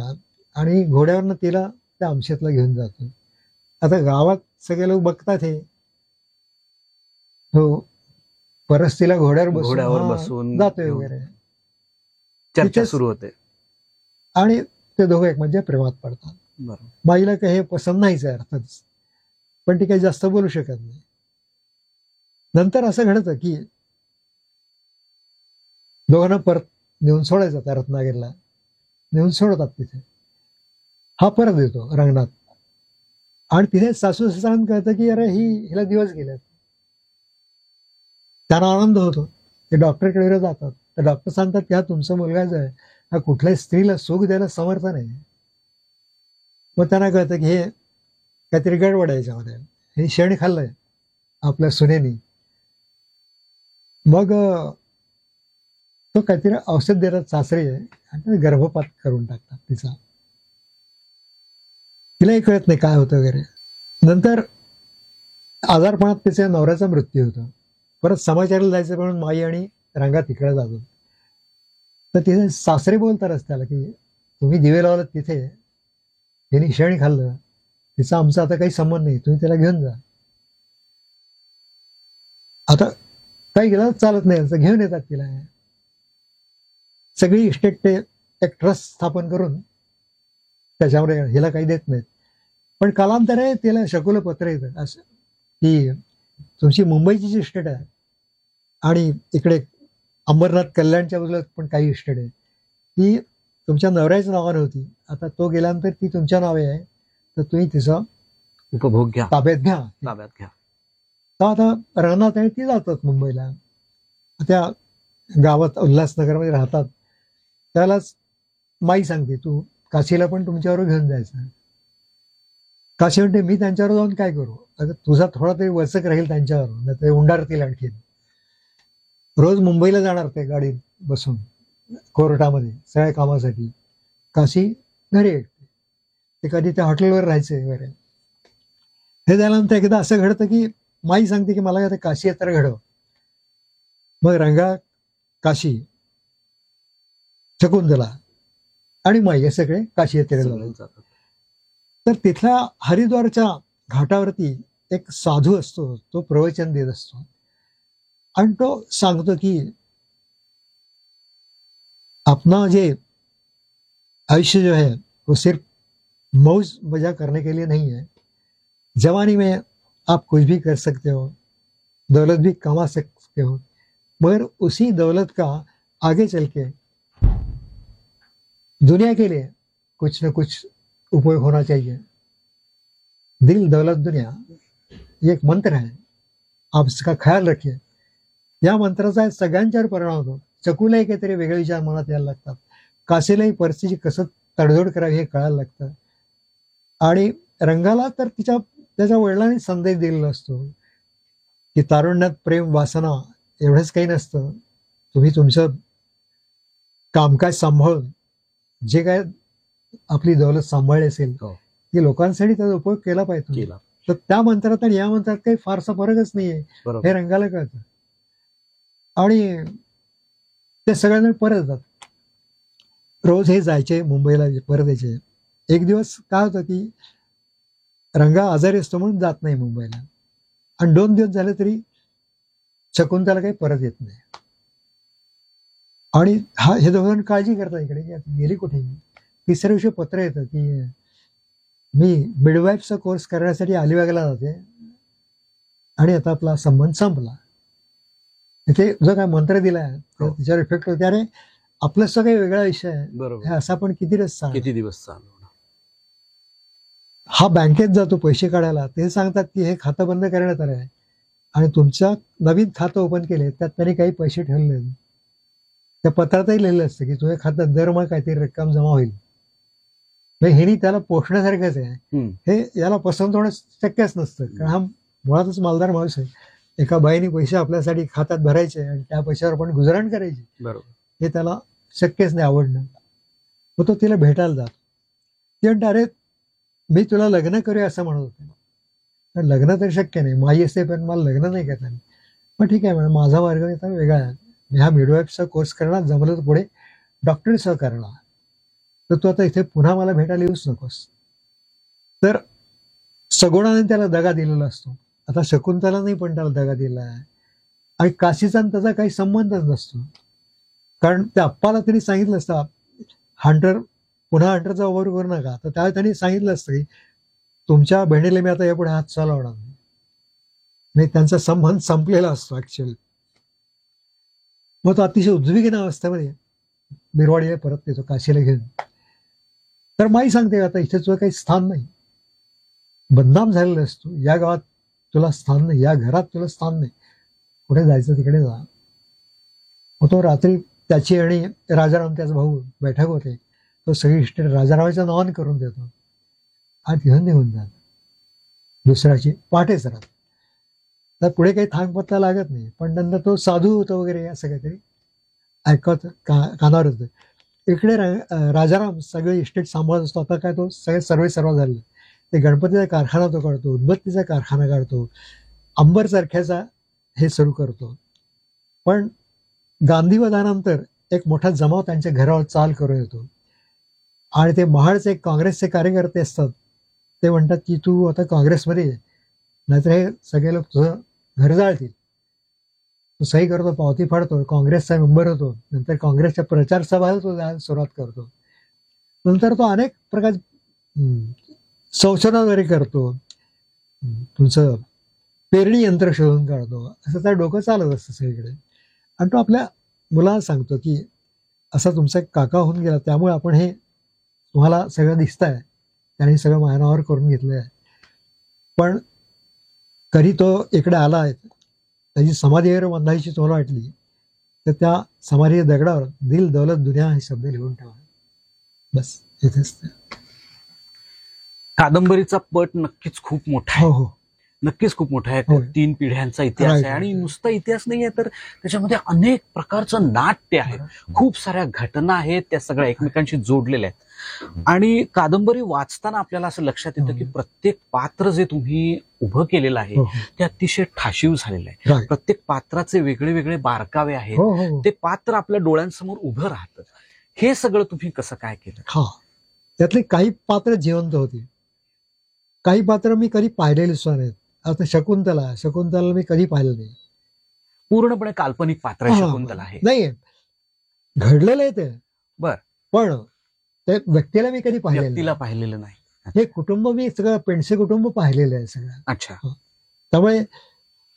आणि घोड्यावरनं तिला त्या आमशेतला घेऊन जातो. आता गावात सगळे लोक बघतात हे हो परस्तीला घोड्यावर बसून जातोय वगैरे. चर्चा सुरू होते आणि ते दोघं एक म्हणजे प्रेमात पडतात. माईला काही हे पसंत नाहीच आहे अर्थातच, पण ती काही जास्त बोलू शकत नाही. नंतर असं घडतं की दोघांना परत नेऊन सोडायचं त्या रत्नागिरीला. नेऊन सोडतात तिथे. हा परत येतो रंगनाथ आणि तिथे सासू सासऱ्यांना कळतं की अरे हिला दिवस गेले. त्यांना आनंद होतो. ते डॉक्टरकडे जातात. तर डॉक्टर सांगतात की हा तुमचा मुलगाच आहे, हा कुठल्याही स्त्रीला सुख द्यायला समर्थ नाही. मग त्यांना कळतं की हे काहीतरी गडबड आहे याच्यामध्ये, हे शेण खाल्लंय आपल्या सुनेनी. मग तो काहीतरी औषध देतात सासरे आणि गर्भपात करून टाकतात तिचा. तिलाही कळत नाही काय होतं वगैरे. नंतर आजारपणात तिच्या नवऱ्याचा मृत्यू होता. परत समाचाराला जायचं म्हणून माई आणि रंगा तिकडे जातो. तर तिथे सासरे बोलतात रस्त्याला की तुम्ही दिवे लावलं तिथे, हे निशाणी खाल्लं, तिचा आमचा आता काही संबंध नाही, तुम्ही त्याला घेऊन जा. आता काही गेलं चालत नाही, असं घेऊन येतात तिला. सगळी इस्टेट ते एक ट्रस्ट स्थापन करून त्याच्यावर हिला काही देत नाहीत. पण कालांतरे तिला शकुलं पत्र येतं असं की तुमची मुंबईची जी इस्टेट आहे आणि इकडे अंबरनाथ कल्याणच्या बाजूला पण काही इस्टेट आहे, ती तुमच्या नवऱ्याच्या नावाने होती, आता तो गेल्यानंतर ती तुमच्या नावे आहे, तर तुम्ही तिचा उपभोग घ्या, ताब्यात घ्या. ताब्यात घ्या. तर आता राहणार आणि ती जातात मुंबईला. त्या गावात उल्हासनगरमध्ये राहतात. त्यालाच माई सांगते तू काशीला पण तुमच्यावर घेऊन जायचं. काशी म्हणते मी त्यांच्यावर जाऊन काय करू, अगं तुझा थोडा तरी वचक राहील त्यांच्यावर, नाही ते उंडारतील आणखीन. रोज मुंबईला जाणार ते गाडीत बसून कोर्टामध्ये सगळ्या कामासाठी. काशी घरी येते, ते कधी त्या हॉटेलवर राहायचे वगैरे. हे झाल्यानंतर एकदा असं घडतं की माई सांगते की मला आता काशी यात्रा घडव. मग रंगा, काशी, शकुंतला आणि माई हे सगळे काशी यात्रेला सगळे जातात. जातात. तर तिथल्या हरिद्वारच्या घाटावरती एक साधू असतो, तो प्रवचन देत असतो आणि तो सांगतो की अपना जे आयुष्य जो है वो सिर्फ मौज मजा करने के लिए नहीं है. जवानी में आप कुछ भी कर सकते हो, दौलत भी कमा सकते हो, मगर उसी दौलत का आगे चल के दुनिया के लिए कुछ न कुछ उपयोग होना चाहिए. दिल दौलत दुनिया ये एक मंत्र है, आप इसका ख्याल रखिए. या मंत्राचा सगळ्यांच्यावर परिणाम होतो. चकूलाही काहीतरी वेगळे विचार मनात यायला लागतात, काशीलाही परिस्थिती कसं तडजोड करावी हे कळायला लागतं. आणि रंगाला तर त्याच्या वडिलांनी संदेश दिलेला असतो की तारुण्यात प्रेम वासना एवढंच काही नसतं, तुम्ही तुमचं कामकाज सांभाळून जे काय आपली दौलत सांभाळली असेल हो. ती लोकांसाठी त्याचा उपयोग केला पाहिजे तुम्ही. केला. तर त्या मंत्रात आणि या मंत्रात काही फारसा फरकच नाहीये, बरोबर. हे रंगाला कळतं. आणि ते सगळ्यांना परत येतात. रोज हे जायचे मुंबईला, परत यायचे. एक दिवस काय होतं की रंगा आजारी असतो म्हणून जात नाही मुंबईला, आणि 2 दिवस झाले तरी शकुंतला काही परत येत नाही. आणि हे दोघं काळजी करतात इकडे की आता गेली कुठे. तिसऱ्या दिवशी पत्र येतं की मी मिडवाईफचा कोर्स करण्यासाठी अलिबागला जाते आणि आता आपला संबंध संपला. तिथे जो काय मंत्र दिलाय त्याच्यावर इफेक्ट होते. अरे आपलं सगळं वेगळा विषय आहे, बरोबर. हे असा पण किती दिवस चालू. हा बँकेत जातो पैसे काढायला, ते सांगतात की हे खातं बंद करण्यात आलं आहे आणि तुमच्या नवीन खातं ओपन केले, त्यात त्यांनी काही पैसे ठेवले. त्या पत्रातही लिहिलं असतं की तुझ्या खात्यात दरमहा काहीतरी रक्कम जमा होईल. हेनी त्याला पोषण्यासारखंच आहे. हे याला पसंत होणं शक्यच नसतं, कारण हा मुळातच मालदार माणूस आहे. एका बाईने पैसे आपल्यासाठी खात्यात भरायचे आणि त्या पैशावर आपण गुजराण करायची, बरोबर, हे त्याला शक्यच नाही आवडणं. मग तो तिला भेटायला जातो. ती म्हणते अरे मी तुला लग्न करूया असं म्हणत होते. पण लग्न तर शक्य नाही, माई असते पण मला लग्न नाही करता. मग ठीक आहे म्हणा, माझा मार्ग आता वेगळा आहे, मी हा मिडवाईफचा कोर्स करणार, जमलं तर पुढे डॉक्टरीसह करणार, तर तू आता इथे पुन्हा मला भेटायला येऊच नकोस. तर सगुणाने त्याला दगा दिलेला असतो. आता शकुंतलाने पण त्याला दगा दिला आहे आणि काशीचा त्याचा काही संबंधच नसतो, कारण त्या अप्पाला त्यांनी सांगितलं असतं पुन्हा हंटरचा ओव्हर करू नका. तर त्यावेळी त्यांनी सांगितलं असतं की तुमच्या बहिणीला मी आता यापुढे हात चालवणार नाही. त्यांचा संबंध संपलेला असतो ऍक्च्युअली. मग तो अतिशय उद्विग्न अवस्थेमध्ये बिरवाडीला परत येतो काशीला घेऊन. तर माई सांगते आता इथे तुझं काही स्थान नाही, बदनाम झालेला असतो, या गावात तुला स्थान नाही, या घरात तुला स्थान नाही, कुठे जायचं तिकडे जा. मग तो रात्री त्याची आणि राजाराम त्याचा भाऊ बैठक होते, तो सगळी इस्टेट राजारामाच्या नावाने करून देतो आणि तिथून निघून जातो दुसऱ्याची पहाटेच राहत. तर पुढे काही थांगपत्ता लागत नाही. पण नंतर तो साधू होतो वगैरे असं काहीतरी ऐकत कानावर होतं. इकडे राजाराम सगळे इस्टेट सांभाळत असतो. आता काय तो सगळे सर्व झालेलं, ते गणपतीचा कारखाना तो काढतो, उदबत्तीचा कारखाना काढतो, अंबर सारख्याचा हे सुरू करतो. पण गांधीवधानंतर एक मोठा जमाव त्यांच्या घरावर चाल करून येतो आणि ते महाडचे काँग्रेसचे कार्यकर्ते असतात. ते म्हणतात की तू आता काँग्रेसमध्ये ये, नाहीतर हे सगळे लोक तुझं घर जाळतील. तो सही करतो, पावती फाडतो, काँग्रेसचा मेंबर होतो, नंतर काँग्रेसच्या प्रचार सभाला तो जायला सुरुवात करतो. नंतर तो अनेक प्रकार संशोधन वगैरे करतो. तुमचं पेरणी यंत्र शोधून काढतो. असं त्या डोकं चालत असतं सगळीकडे. आणि तो आपल्या मुलाला सांगतो की असा तुमचा एक काका होऊन गेला, त्यामुळे आपण हे तुम्हाला सगळं दिसतंय, त्याने सगळं मायनावर करून घेतलंय. पण कधी तो इकडे आला, त्याची समाधी वगैरे बांधायची तुम्हाला वाटली, तर त्या समाधी दगडावर दिल दौलत दुनिया हे शब्द लिहून ठेवा. बस इथेच ते. कादंबरीचा पट नक्कीच खूप मोठा आहे. हो हो. नक्कीच खूप मोठा आहे. होय. 3 पिढ्यांचा इतिहास Right, आहे आणि right. नुसता इतिहास नाहीये, तर त्याच्यामध्ये अनेक प्रकारचं नाट्य आहे. खूप साऱ्या घटना आहेत, त्या सगळ्या एकमेकांशी जोडलेल्या आहेत. आणि कादंबरी वाचताना आपल्याला असं लक्षात येतं की प्रत्येक पात्र जे तुम्ही उभं केलेलं आहे हो ते अतिशय ठाशीव झालेलं आहे. Right. प्रत्येक पात्राचे वेगळे वेगळे बारकावे आहेत. हो हो. ते पात्र आपल्या डोळ्यांसमोर उभं राहतं. हे सगळं तुम्ही कसं काय केलं? हा, त्यातले काही पात्र जिवंत होती, काही पात्र मी कधी पाहिलेली सुद्धा नाहीत. आता शकुंतला मी कधी पाहिलं नाही. पूर्णपणे काल्पनिक पात्र आहे हा, शकुंतला आहे. नाही घडलेलं आहे ते. बर. पण त्या व्यक्तीला मी कधी पाहिलेलं व्यक्तीला नाही. पाहिलेलं नाही. हे कुटुंब मी सगळं पेंडसे कुटुंब पाहिलेलं आहे सगळं. अच्छा. त्यामुळे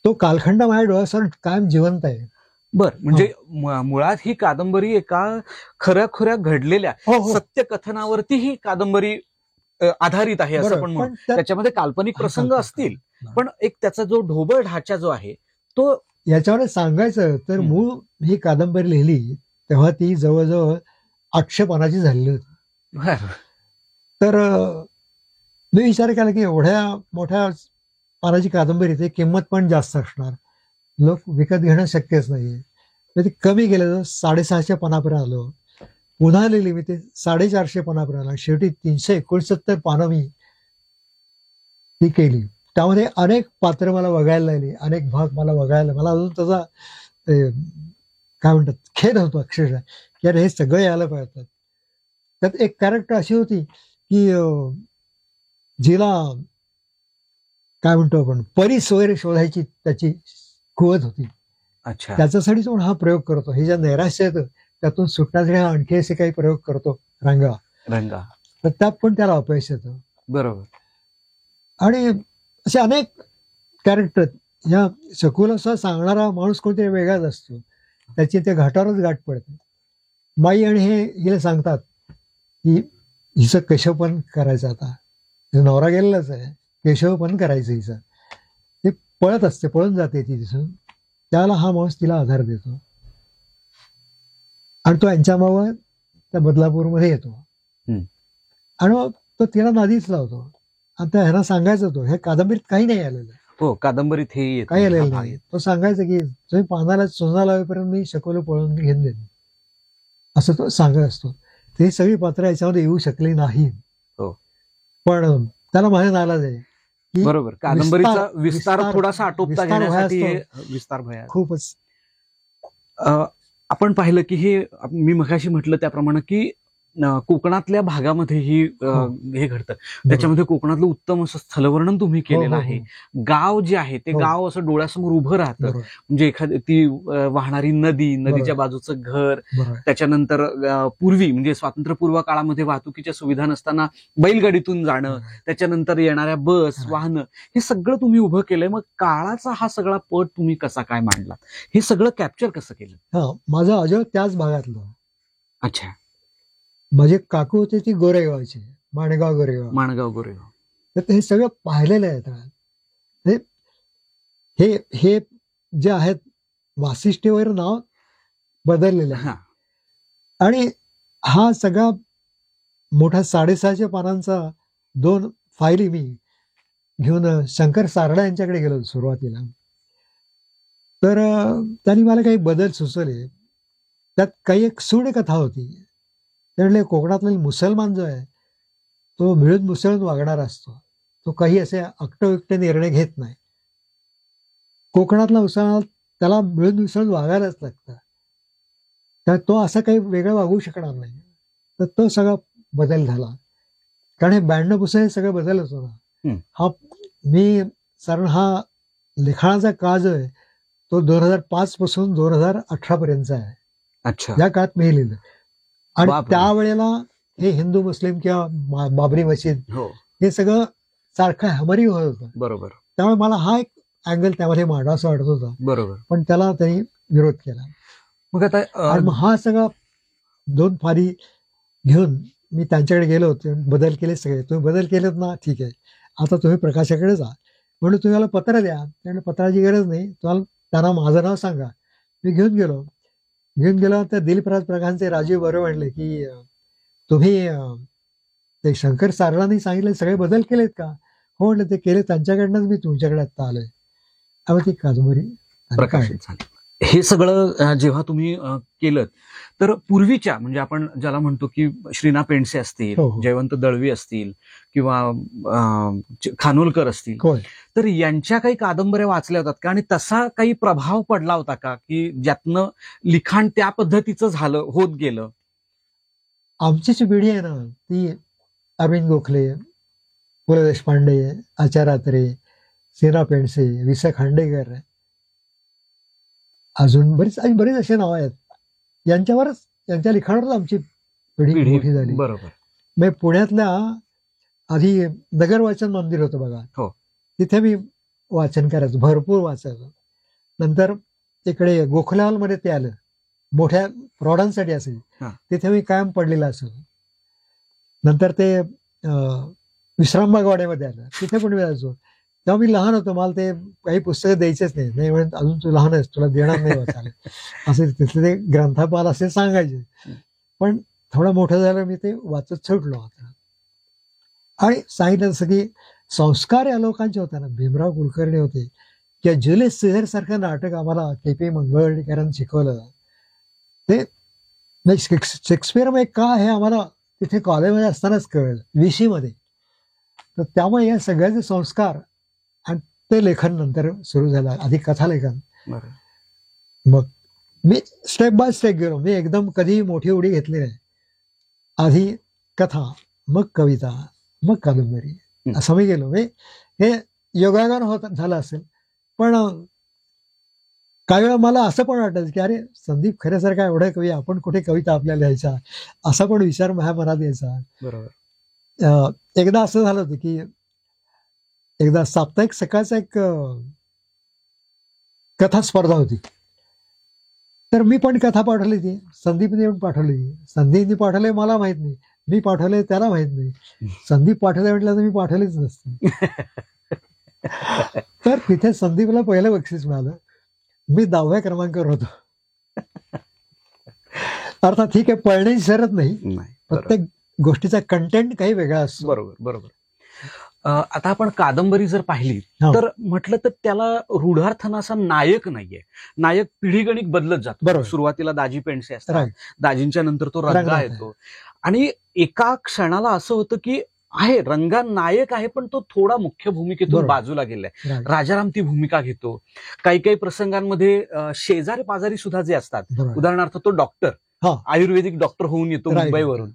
तो कालखंड माझ्या डोळ्यासमोर कायम जिवंत आहे. बर. म्हणजे मुळात ही कादंबरी एका खऱ्या घडलेल्या हो हो. सत्यकथनावरती ही कादंबरी आधारित आहे असं बरोबर. पण म्हणू. पण त्यात त्याच्यामध्ये काल्पनिक प्रसंग असतील, पण एक त्याचा जो ढोबळ ढाचा जो आहे तो याच्यावर सांगायचं तर मूळ ही कादंबरी लिहिली तेव्हा ती जवळजवळ 800 पानाची झालेली होती. बर. तर मी विचार केला की एवढ्या मोठ्या पानाची कादंबरी ती किंमत पण जास्त असणार, लोक विकत घेणं शक्यच नाहीये. तर ती कमी केलं, 650 पानापर्यंत आलो. पुन्हा लिहिली मी, ते 450 पानापर्यंत आलं. शेवटी 369 पानं मी ती केली. त्यामध्ये अनेक पात्र मला बघायला लागली, अनेक भाग मला बघायला, मला अजून त्याचा काय म्हणतात खेद होतो अक्षरशः की अरे हे सगळं यायला पाहिजे. त्यात एक कॅरेक्टर अशी होती की जिला काय म्हणतो आपण परीस वगैरे शोधायची त्याची कुवत होती. अच्छा. त्याच्यासाठी तो हा प्रयोग करतो. हे ज्या नैराश्य येतं त्यातून सुटण्यासाठी हा आणखी असे काही प्रयोग करतो रंगा, तर त्यात पण त्याला अपयश येतं. बरोबर. आणि असे अनेक कॅरेक्टर, या शकुलाचा सांगणारा माणूस कोणतरी वेगळाच असतो, त्याची त्या घाटावरच गाठ पडते. माई आणि हे हिला सांगतात की हिचं केशवपण करायचं, आता हिचा नवरा गेलेलाच आहे, केशवपण करायचं हिचं. ते पळत असते, पळून जाते ती दिसून. त्याला हा माणूस तिला आधार देतो आणि तो यांच्यामावं त्या बदलापूरमध्ये येतो आणि मग तो तिला नादीच लावतो. आणि त्या ह्यांना सांगायचं, तो ह्या कादंबरीत काही नाही आलेलं. हो, कादंबरीत हे काही आलेलं नाही. तो सांगायचं की तुम्ही पानाला सोना लावेपर्यंत मी शकुला पळून घेऊन देईन, असं तो सांगत असतो. ते सगळी पात्र याच्यामध्ये येऊ शकली नाही. हो. पण त्याला माझ्या नालाच आहे की बरोबर. कादंबरीचा विस्तार थोडासा आटोपता घेण्यासाठी विस्तार भया खूपच. आपण पाहिलं की हे मी मगाशी म्हटलं त्याप्रमाणे की कोकणातल्या भागामध्ये ही हे घडतं. त्याच्यामध्ये कोकणातलं उत्तम असं स्थलवर्णन तुम्ही केलेलं आहे. गाव जे आहे ते गाव असं डोळ्यासमोर उभं राहतं. म्हणजे एखादी ती वाहणारी नदी, नदीच्या बाजूचं घर, त्याच्यानंतर पूर्वी म्हणजे स्वातंत्र्यपूर्व काळामध्ये वाहतुकीच्या सुविधा नसताना बैलगाडीतून जाणं, त्याच्यानंतर येणाऱ्या बस, वाहनं, हे सगळं तुम्ही उभं केलंय. मग काळाचा हा सगळा पट तुम्ही कसा काय मांडला, हे सगळं कॅप्चर कसं केलं? हा, माझं अजय त्याच भागातलं. अच्छा. माझे काकू होते ती गोरेगावची, माणगाव गोरेगाव. तर हे सगळं पाहिलेलं आहे. हे जे आहेत वासिष्ठी वगैरे नाव बदललेलं आहे. आणि हा सगळा मोठा 650 पानांचा 2 फायली मी घेऊन शंकर सारडा यांच्याकडे गेलो सुरुवातीला. तर त्यांनी मला काही बदल सुचवले. त्यात काही एक सूड कथा होती. त्यामुळे कोकणातला मुसलमान जो आहे तो मिळून मुसळून वागणारा असतो. तो काही असे अकटविकट निर्णय घेत नाही. कोकणातला मुसलमान त्याला मिळून मिसळून वागायलाच लागतं. तर तो असं काही वेगळं वागू शकणार नाही. तर तो सगळा बदल झाला. कारण हे 92 हे सगळं बदलच होता. हं. हा मी कारण हा लिखाणाचा काळ जो आहे तो 2005 पासून 2018 पर्यंतचा आहे. अच्छा. या काळात मी हे लिहिलं. आणि बापरे. त्यावेळेला हे हिंदू मुस्लिम किंवा बाबरी मशीद हो, हे सगळं सारखं हॅमरी होत होतं. बरोबर त्यामुळे मला हा एक अँगल त्यामध्ये मांडावा असं वाटत होता. बरोबर. पण त्याला त्यांनी विरोध केला. मग आता आणि मग हा सगळा 2 फारी घेऊन मी त्यांच्याकडे गेलो होतो. बदल केले सगळे. तुम्ही बदल केलेत ना, ठीक आहे. आता तुम्ही प्रकाशाकडे जा. म्हणून तुम्ही मला पत्र द्या. त्यामुळे पत्राची गरज नाही. तुम्हाला त्यांना माझं नाव सांगा. मी घेऊन गेलो तर दिलीपराज प्रकाशचे राजीव बरोबर म्हणले की तुम्ही ते शंकर सारळांनी सांगितले सगळे बदल केलेत का? हो म्हणलं ते केले, त्यांच्याकडनंच मी तुमच्याकडे आता आलोय. आणि ती कादंबरी प्रकाशित झाली. हे सगळं जेव्हा तुम्ही केलं तर पूर्वीच्या म्हणजे आपण ज्याला म्हणतो की श्रीना पेंडसे असतील, हो, हो. जयवंत दळवी असतील किंवा खानोलकर असतील, होय. तर यांच्या काही कादंबऱ्या वाचल्या होतात का आणि तसा काही प्रभाव पडला होता का की ज्यातनं लिखाण त्या पद्धतीचं झालं होत गेलं? आमची जी पिढी आहे ना ती अरविंद गोखले, पु ल देशपांडे, आचार्य अत्रे, श्रीना पेंडसे, वि स खांडेकर, अजून बरीच अशी नावं आहेत. यांच्या लिखाणावरच आमची पिढी मोठी झाली. बरोबर. मी पुण्यातल्या आधी नगर वाचन मंदिर होतं बघा, हो. तिथे मी वाचन करायचो, भरपूर वाचायचो. नंतर इकडे गोखले हॉलमध्ये ते आलं, मोठ्या प्रौढांसाठी असेल, हा. तिथे मी कायम पडलेला असेल. नंतर ते विश्रामबाग वाड्यामध्ये आलं, तिथे पण मी जायचो. तेव्हा मी लहान होतो, मला ते काही पुस्तकं द्यायचेच नाही म्हणत अजून तू लहान आहेस, तुला देणार नाही वाचायला असे तिथले ते ग्रंथपाल असे सांगायचे. पण थोडं मोठं झालं मी ते वाचत सुटलो आता. आणि सांगितलं जसं की संस्कार या लोकांचे होते ना, भीमराव कुलकर्णी होते किंवा जुलियस सीझर सारखं नाटक आम्हाला के.पी. मंगळवर्णीकरांनी शिकवलं. ते शेक्सपियर मध्ये का हे आम्हाला तिथे कॉलेजमध्ये असतानाच कळलं, विशी मध्ये. तर त्यामुळे या सगळ्याचे संस्कार आणि ते लेखन नंतर सुरू झालं, आधी कथालेखन. मग मी स्टेप बाय स्टेप गेलो. मी एकदम कधी मोठी उडी घेतली नाही. आधी कथा, मग कविता, मग कादंबरी, असं मी गेलो. हे योगायोगानं होत झालं असेल. पण काही वेळा मला असं पण वाटायचं की अरे संदीप खऱ्यासारखा एवढा कवी, आपण कुठे कविता आपल्याला लिहायचा, असा पण विचार माझ्या मनात यायचा. बरोबर. एकदा असं झालं होतं की एकदा साप्ताहिक सकाळचा एक कथा स्पर्धा होती. तर मी पण कथा पाठवली ती, संदीपने पण पाठवली. संदीपने पाठवले मला माहित नाही, मी पाठवले त्याला माहित नाही. संदीप पाठवले म्हटलं तर मी पाठवलीच नसती. तर तिथे संदीपला पहिलं बक्षीस मिळालं. मी 10व्या क्रमांकावर होतो. अर्थात ठीक आहे, पळण्याची शरत नाही, प्रत्येक गोष्टीचा कंटेंट काही वेगळा असतो. बरोबर. आता आपण कादंबरी जर पाहिली तर म्हटलं तर त्याला रूढार्थानं असा नायक नाहीये. नायक पिढीगणिक बदलत जातो. सुरुवातीला दाजी पेंडसे असतात, दाजींच्या नंतर तो रंगा येतो आणि एका क्षणाला असं होतं की आहे रंगा नायक आहे, पण तो थोडा मुख्य भूमिकेतून बाजूला गेलाय. राजाराम ती भूमिका घेतो. काही काही शेजारी पाजारी सुद्धा जे असतात, उदाहरणार्थ तो डॉक्टर, आयुर्वेदिक डॉक्टर होऊन येतो मुंबईवरून.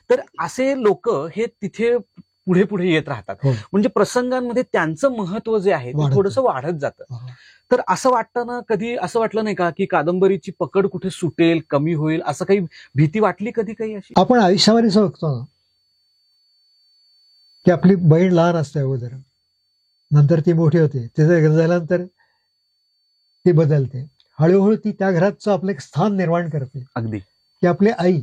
तर असे लोक हे तिथे पुढे पुढे येत राहतात. म्हणजे प्रसंगांमध्ये त्यांचं महत्व जे आहे ते थोडंसं वाढत जातं. तर असं वाटतं ना, कधी असं वाटलं नाही का की कादंबरीची पकड कुठे सुटेल, कमी होईल, असं काही भीती वाटली कधी काही अशी? आपण आयुष्यामध्ये बघतो ना की आपली बहीण लहान असते अगोदर, नंतर ती मोठी होते, तिचं लग्न झाल्यानंतर ती बदलते, हळूहळू ती त्या घराचं आपलं एक स्थान निर्माण करते. अगदी की आपली आई,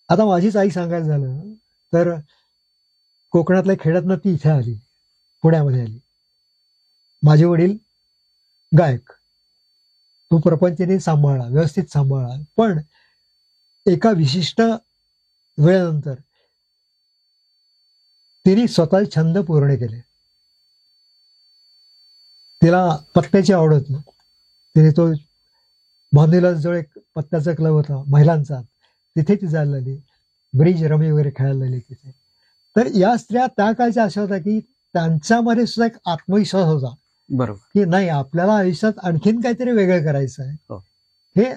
आता माझीच आई सांगायचं झालं तर कोकणातल्या खेड्यातनं ती इथे आली, पुण्यामध्ये आली. माझे वडील गायक, तो प्रपंचने सांभाळला, व्यवस्थित सांभाळला. पण एका विशिष्ट वेळेनंतर तिने स्वतःचे छंद पूर्ण केले. तिला पत्त्याची आवड होती. तिने तो भांदुला जवळ एक पत्त्याचा क्लब होता महिलांचा, तिथे ती जायला लागली, ब्रिज रमी वगैरे खेळायला लागली तिथे. तर या स्त्रिया त्या काळच्या अशा होत्या की त्यांच्यामध्ये सुद्धा एक आत्मविश्वास होता बरोबर. की नाही, आपल्याला आयुष्यात आणखीन काहीतरी वेगळं करायचं आहे. हो. हे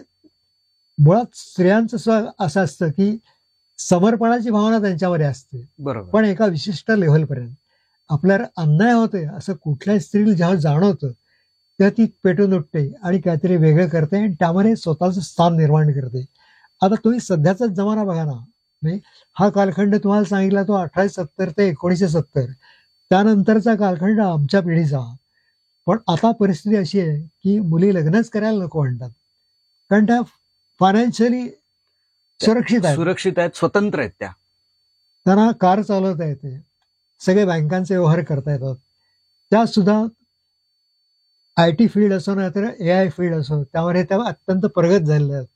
मुळात स्त्रियांचं असं असतं की समर्पणाची भावना त्यांच्यामध्ये असते, बरोबर. पण एका विशिष्ट लेव्हलपर्यंत. आपल्याला अन्याय होतोय असं कुठल्याही स्त्रीला जेव्हा जाणवतं तेव्हा ती पेटून उठते आणि काहीतरी वेगळं करते आणि त्यामध्ये स्वतःचं स्थान निर्माण करते. आता तुम्ही सध्याचाच जमाना बघा ना, म्हणजे हा कालखंड तुम्हाला सांगितला तो 1870 ते 1970, त्यानंतरचा कालखंड आमच्या पिढीचा. पण आता परिस्थिती अशी आहे की मुली लग्नच करायला नको म्हणतात, कारण त्या फायनान्शियली सुरक्षित आहेत, सुरक्षित आहेत, स्वतंत्र आहेत त्या. त्यांना कार चालवता येते, सगळे बँकांचे व्यवहार करता येतात, त्या सुद्धा IT फील्ड असो ना तर AI फील्ड असो त्यामध्ये त्या अत्यंत प्रगत झालेल्या आहेत.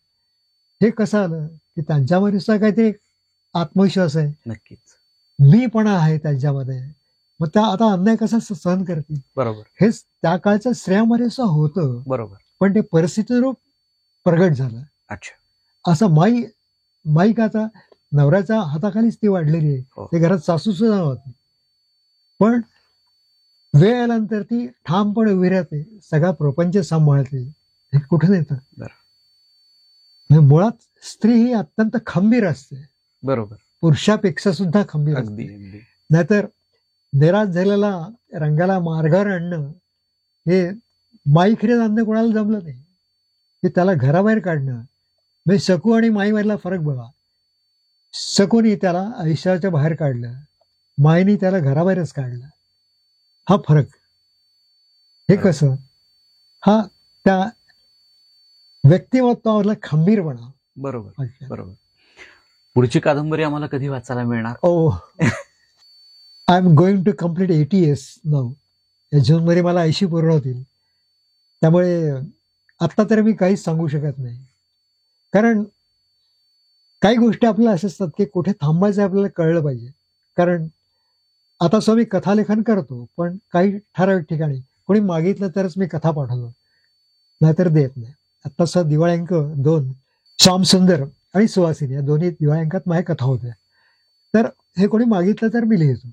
हे कसं आलं की त्यांच्यामध्ये सुद्धा काहीतरी आत्मविश्वास आहे, नक्कीच. मीपणा आहे त्यांच्यामध्ये. मग त्या आता अन्याय कसा सहन करतील? बरोबर. हेच त्या काळच्या स्त्रियांमध्ये सुद्धा होतं, बरोबर. पण ते परिस्थितीरूप प्रगट झालं. अच्छा. असं माई का आता नवऱ्याच्या हाताखालीच ती वाढलेली आहे, हो. ते घरात सासू सुद्धा नव्हती, पण वेळ आल्यानंतर ती ठामपणे उभी राहते, सगळा प्रपंच सांभाळते. हे कुठून येतं? बरं. म्हणजे मुळात स्त्री ही अत्यंत खंबीर असते, बरोबर. पुरुषापेक्षा सुद्धा खंबीर अगदी असते. अगदी. नाहीतर निराश झालेला रंगाला मार्गावर आणणं हे माईखेरीज आणणं कोणाला जमलं नाही, की त्याला घराबाहेर काढणं. म्हणजे शकू आणि माईमधला फरक बघा. शकूनी त्याला आयुष्याच्या बाहेर काढलं, माईनी त्याला घराबाहेरच काढलं. हा फरक. हे बरोबर. कसं? हा त्या व्यक्तिमत्वावरला खंबीरपणा. बरोबर. बरोबर. पुढची कादंबरी आम्हाला कधी वाचायला मिळणार? I am going to complete 80 years now. या जूनमध्ये मला 80 पूर्ण होतील. त्यामुळे आत्ता तर मी काहीच सांगू शकत नाही, कारण काही गोष्टी आपल्याला अशा असतात की कुठे थांबायचं आपल्याला कळलं पाहिजे. कारण आता असं मी कथालेखन करतो, पण काही ठराविक ठिकाणी कोणी मागितलं तरच मी कथा पाठवतो, नाहीतर देत नाही. आता असं दिवाळी अंक 2 श्यामसुंदर आणि सुवासिनी या दोन्ही दिवाळी अंकात माझ्या कथा होत्या. तर हे कोणी मागितलं तर मी लिहितो.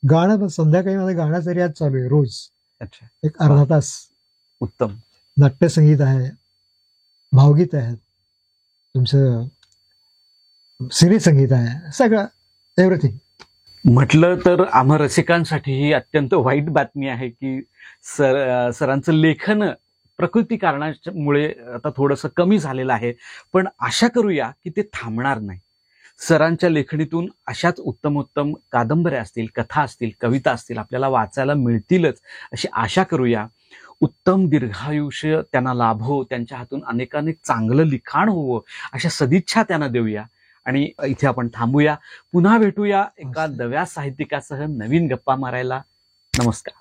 गाणं संध्याकाळी माझं गाण्याचा रियाज चालू आहे रोज. अच्छा. एक अर्धा तास. उत्तम. नाट्यसंगीत आहे, भावगीत आहेत, तुमचं सिने संगीत आहे, सगळं एव्हरीथिंग. म्हटलं तर आम्हा रसिकांसाठी ही अत्यंत वाईट बातमी आहे की सरांचं लेखन प्रकृती कारणामुळे आता थोडंसं कमी झालेलं आहे, पण आशा करूया की ते थांबणार नाही. सरांच्या लेखणीतून अशाच उत्तमोत्तम कादंबऱ्या असतील, कथा असतील, कविता असतील आपल्याला वाचायला मिळतीलच अशी आशा करूया. उत्तम दीर्घायुष्य त्यांना लाभो, त्यांच्या हातून अनेकानेक चांगलं लिखाण होवं अशा सदिच्छा त्यांना देऊया आणि इथे आपण थांबूया. पुन्हा भेटूया एका नव्या साहित्यिकासह नवीन गप्पा मारायला. नमस्कार.